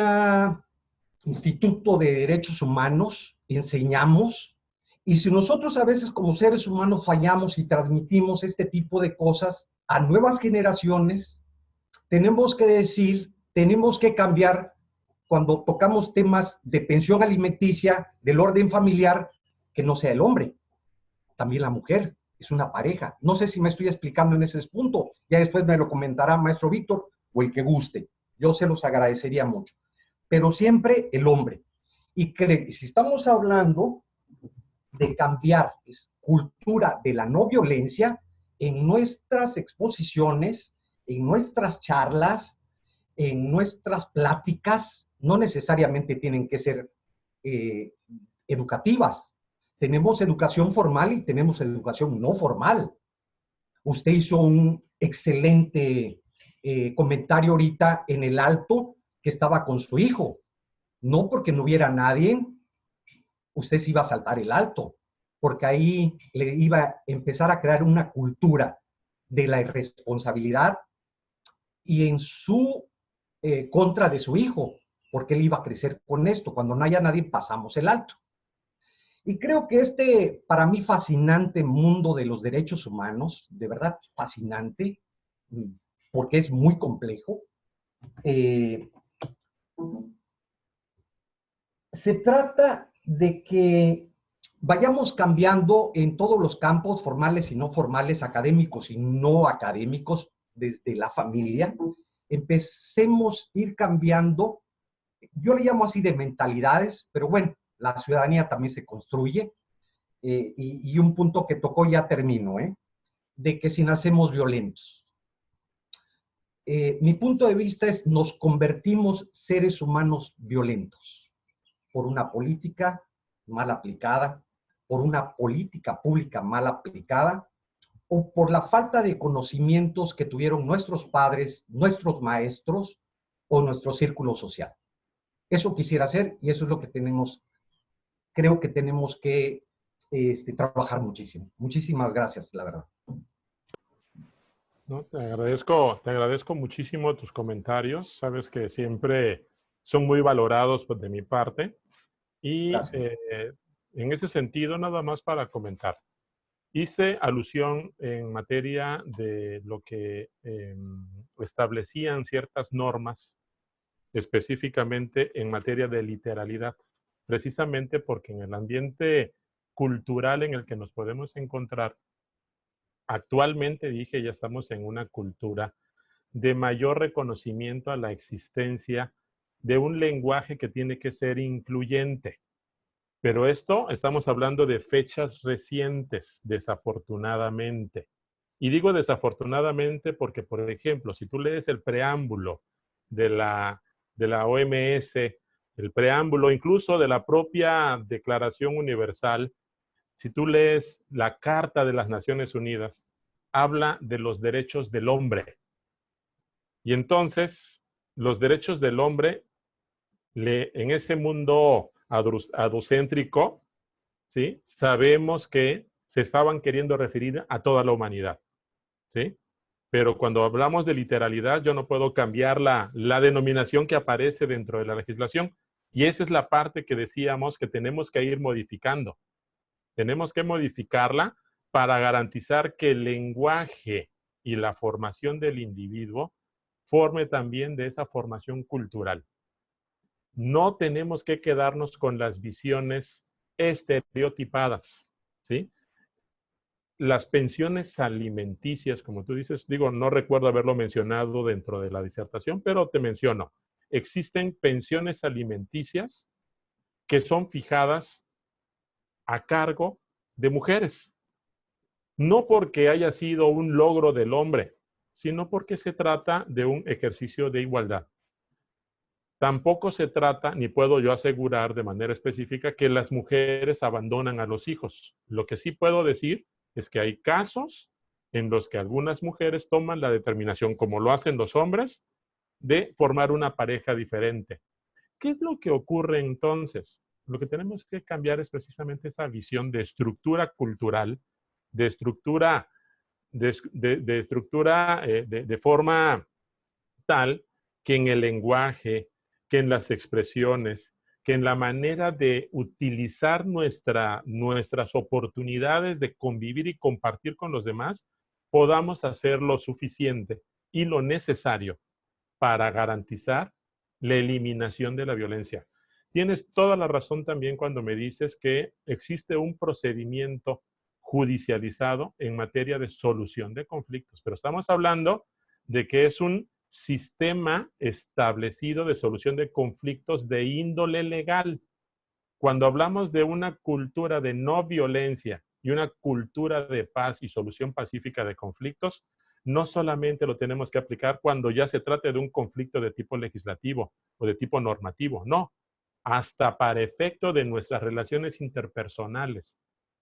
instituto de derechos humanos, enseñamos, y si nosotros a veces como seres humanos fallamos y transmitimos este tipo de cosas a nuevas generaciones, tenemos que decir, tenemos que cambiar cuando tocamos temas de pensión alimenticia, del orden familiar, que no sea el hombre, también la mujer, es una pareja. No sé si me estoy explicando en ese punto, ya después me lo comentará maestro Víctor o el que guste. Yo se los agradecería mucho. Pero siempre el hombre. Y si estamos hablando de cambiar cultura de la no violencia en nuestras exposiciones, en nuestras charlas, en nuestras pláticas, no necesariamente tienen que ser educativas. Tenemos educación formal y tenemos educación no formal. Usted hizo un excelente comentario ahorita en el alto que estaba con su hijo. No porque no hubiera nadie, usted se iba a saltar el alto, porque ahí le iba a empezar a crear una cultura de la irresponsabilidad y en su contra de su hijo, porque él iba a crecer con esto. Cuando no haya nadie, pasamos el alto. Y creo que este, para mí, fascinante mundo de los derechos humanos, de verdad fascinante, porque es muy complejo, se trata de que vayamos cambiando en todos los campos formales y no formales, académicos y no académicos, desde la familia, empecemos a ir cambiando, yo le llamo así de mentalidades, pero bueno, la ciudadanía también se construye, y un punto que tocó, ya termino, de que si nacemos violentos. Mi punto de vista es, nos convertimos seres humanos violentos por una política mal aplicada, por una política pública mal aplicada, o por la falta de conocimientos que tuvieron nuestros padres, nuestros maestros o nuestro círculo social. Eso quisiera hacer y eso es lo que tenemos, creo que tenemos que trabajar muchísimo. Muchísimas gracias, la verdad. No, te agradezco muchísimo tus comentarios. Sabes que siempre son muy valorados de mi parte. Y en ese sentido, nada más para comentar. Hice alusión en materia de lo que establecían ciertas normas, específicamente en materia de literalidad, precisamente porque en el ambiente cultural en el que nos podemos encontrar, actualmente, dije, ya estamos en una cultura de mayor reconocimiento a la existencia de un lenguaje que tiene que ser incluyente. Pero esto, estamos hablando de fechas recientes, desafortunadamente. Y digo desafortunadamente porque, por ejemplo, si tú lees el preámbulo de la OMS, el preámbulo incluso de la propia Declaración Universal, si tú lees la Carta de las Naciones Unidas, habla de los derechos del hombre. Y entonces, los derechos del hombre, en ese mundo adocéntrico, ¿sí?, sabemos que se estaban queriendo referir a toda la humanidad, ¿sí? Pero cuando hablamos de literalidad, yo no puedo cambiar la denominación que aparece dentro de la legislación. Y esa es la parte que decíamos que tenemos que ir modificando. Tenemos que modificarla para garantizar que el lenguaje y la formación del individuo forme también de esa formación cultural. No tenemos que quedarnos con las visiones estereotipadas, ¿sí? Las pensiones alimenticias, como tú dices, digo, no recuerdo haberlo mencionado dentro de la disertación, pero te menciono. Existen pensiones alimenticias que son fijadas a cargo de mujeres. No porque haya sido un logro del hombre, sino porque se trata de un ejercicio de igualdad. Tampoco se trata, ni puedo yo asegurar de manera específica, que las mujeres abandonan a los hijos. Lo que sí puedo decir es que hay casos en los que algunas mujeres toman la determinación, como lo hacen los hombres, de formar una pareja diferente. ¿Qué es lo que ocurre entonces? Lo que tenemos que cambiar es precisamente esa visión de estructura cultural, de estructura, de forma tal que en el lenguaje, que en las expresiones, que en la manera de utilizar nuestras oportunidades de convivir y compartir con los demás, podamos hacer lo suficiente y lo necesario para garantizar la eliminación de la violencia. Tienes toda la razón también cuando me dices que existe un procedimiento judicializado en materia de solución de conflictos, pero estamos hablando de que es un sistema establecido de solución de conflictos de índole legal. Cuando hablamos de una cultura de no violencia y una cultura de paz y solución pacífica de conflictos, no solamente lo tenemos que aplicar cuando ya se trate de un conflicto de tipo legislativo o de tipo normativo, no, hasta para efecto de nuestras relaciones interpersonales,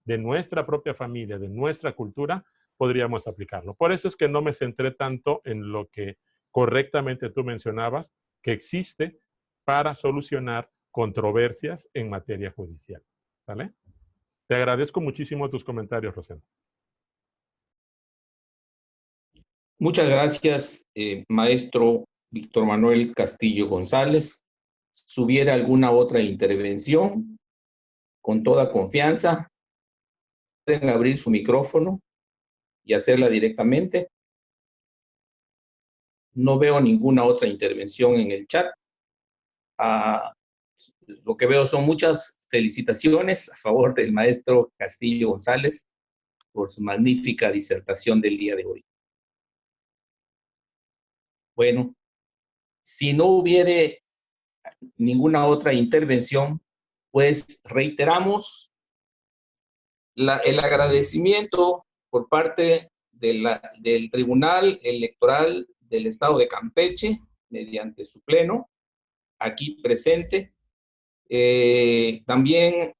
de nuestra propia familia, de nuestra cultura, podríamos aplicarlo. Por eso es que no me centré tanto en lo que correctamente tú mencionabas, que existe para solucionar controversias en materia judicial. ¿Vale? Te agradezco muchísimo tus comentarios, Rosendo. Muchas gracias, maestro Víctor Manuel Castillo González. Si hubiera alguna otra intervención, con toda confianza, pueden abrir su micrófono y hacerla directamente. No veo ninguna otra intervención en el chat. Lo que veo son muchas felicitaciones a favor del maestro Castillo González por su magnífica disertación del día de hoy. Bueno, si no hubiere ninguna otra intervención, pues reiteramos el agradecimiento por parte del Tribunal Electoral del Estado de Campeche, mediante su pleno, aquí presente. También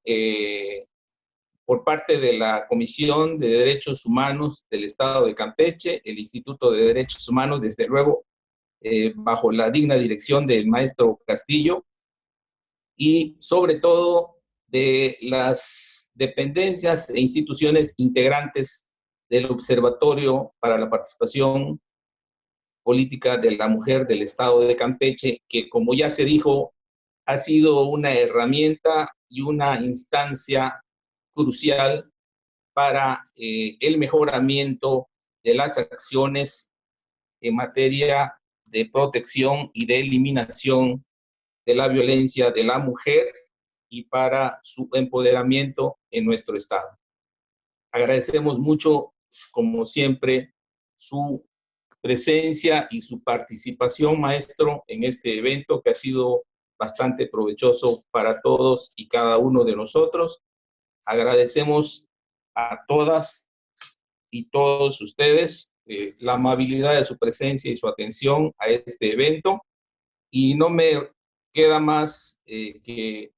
por parte de la Comisión de Derechos Humanos del Estado de Campeche, el Instituto de Derechos Humanos, desde luego, bajo la digna dirección del maestro Castillo, y sobre todo de las dependencias e instituciones integrantes del Observatorio para la Participación Política de la Mujer del Estado de Campeche, que, como ya se dijo, ha sido una herramienta y una instancia crucial para el mejoramiento de las acciones en materia de protección y de eliminación de la violencia de la mujer y para su empoderamiento en nuestro Estado. Agradecemos mucho, como siempre, su presencia y su participación, maestro, en este evento que ha sido bastante provechoso para todos y cada uno de nosotros. Agradecemos a todas y todos ustedes la amabilidad de su presencia y su atención a este evento. Y no me queda más que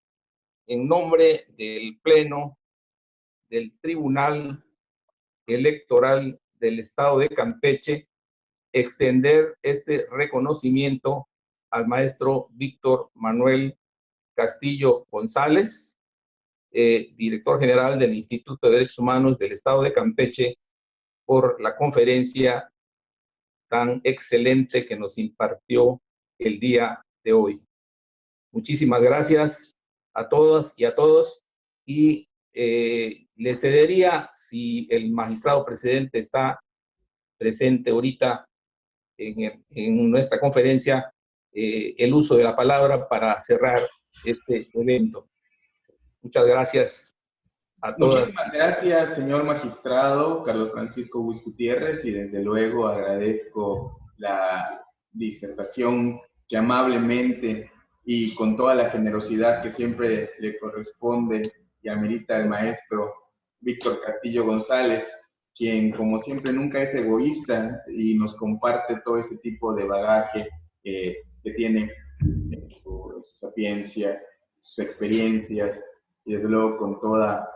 en nombre del Pleno del Tribunal Electoral del Estado de Campeche, extender este reconocimiento al maestro Víctor Manuel Castillo González, director general del Instituto de Derechos Humanos del Estado de Campeche, por la conferencia tan excelente que nos impartió el día de hoy. Muchísimas gracias a todas y a todos, y le cedería, si el magistrado presidente está presente ahorita en nuestra conferencia, el uso de la palabra para cerrar este evento. Muchas gracias a todas. Muchísimas gracias, señor magistrado Carlos Francisco Huiz Gutiérrez, y desde luego agradezco la disertación que amablemente y con toda la generosidad que siempre le corresponde y amerita el maestro Víctor Castillo González, quien como siempre nunca es egoísta y nos comparte todo ese tipo de bagaje que tiene en su sapiencia, sus experiencias, y desde luego con toda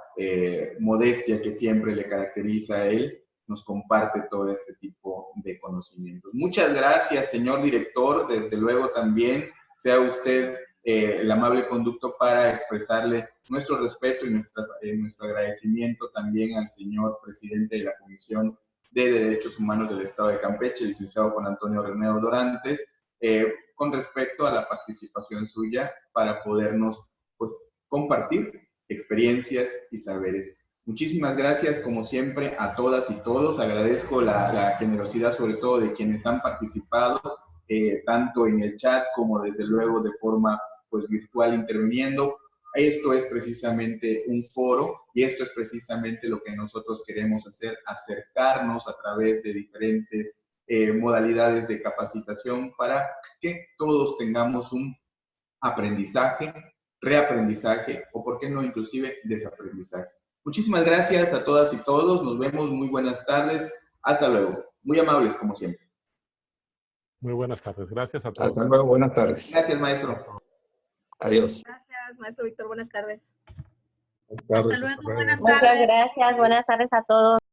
modestia que siempre le caracteriza a él, nos comparte todo este tipo de conocimientos. Muchas gracias, señor director. Desde luego también sea usted el amable conducto para expresarle nuestro respeto y nuestro agradecimiento también al señor presidente de la Comisión de Derechos Humanos del Estado de Campeche, licenciado Juan Antonio Reneo Dorantes, con respecto a la participación suya para podernos pues, compartir experiencias y saberes. Muchísimas gracias, como siempre, a todas y todos. Agradezco la generosidad, sobre todo, de quienes han participado, tanto en el chat como, desde luego, de forma pues, virtual interviniendo. Esto es precisamente un foro y esto es precisamente lo que nosotros queremos hacer, acercarnos a través de diferentes modalidades de capacitación para que todos tengamos un aprendizaje, reaprendizaje o, por qué no, inclusive desaprendizaje. Muchísimas gracias a todas y todos. Nos vemos. Muy buenas tardes. Hasta luego. Muy amables, como siempre. Muy buenas tardes. Gracias a todos. Hasta luego, buenas tardes. Gracias, maestro. Adiós. Gracias, maestro Víctor. Buenas tardes. Buenas tardes. Hasta luego, hasta luego. buenas Muchas tardes. gracias. Buenas tardes a todos.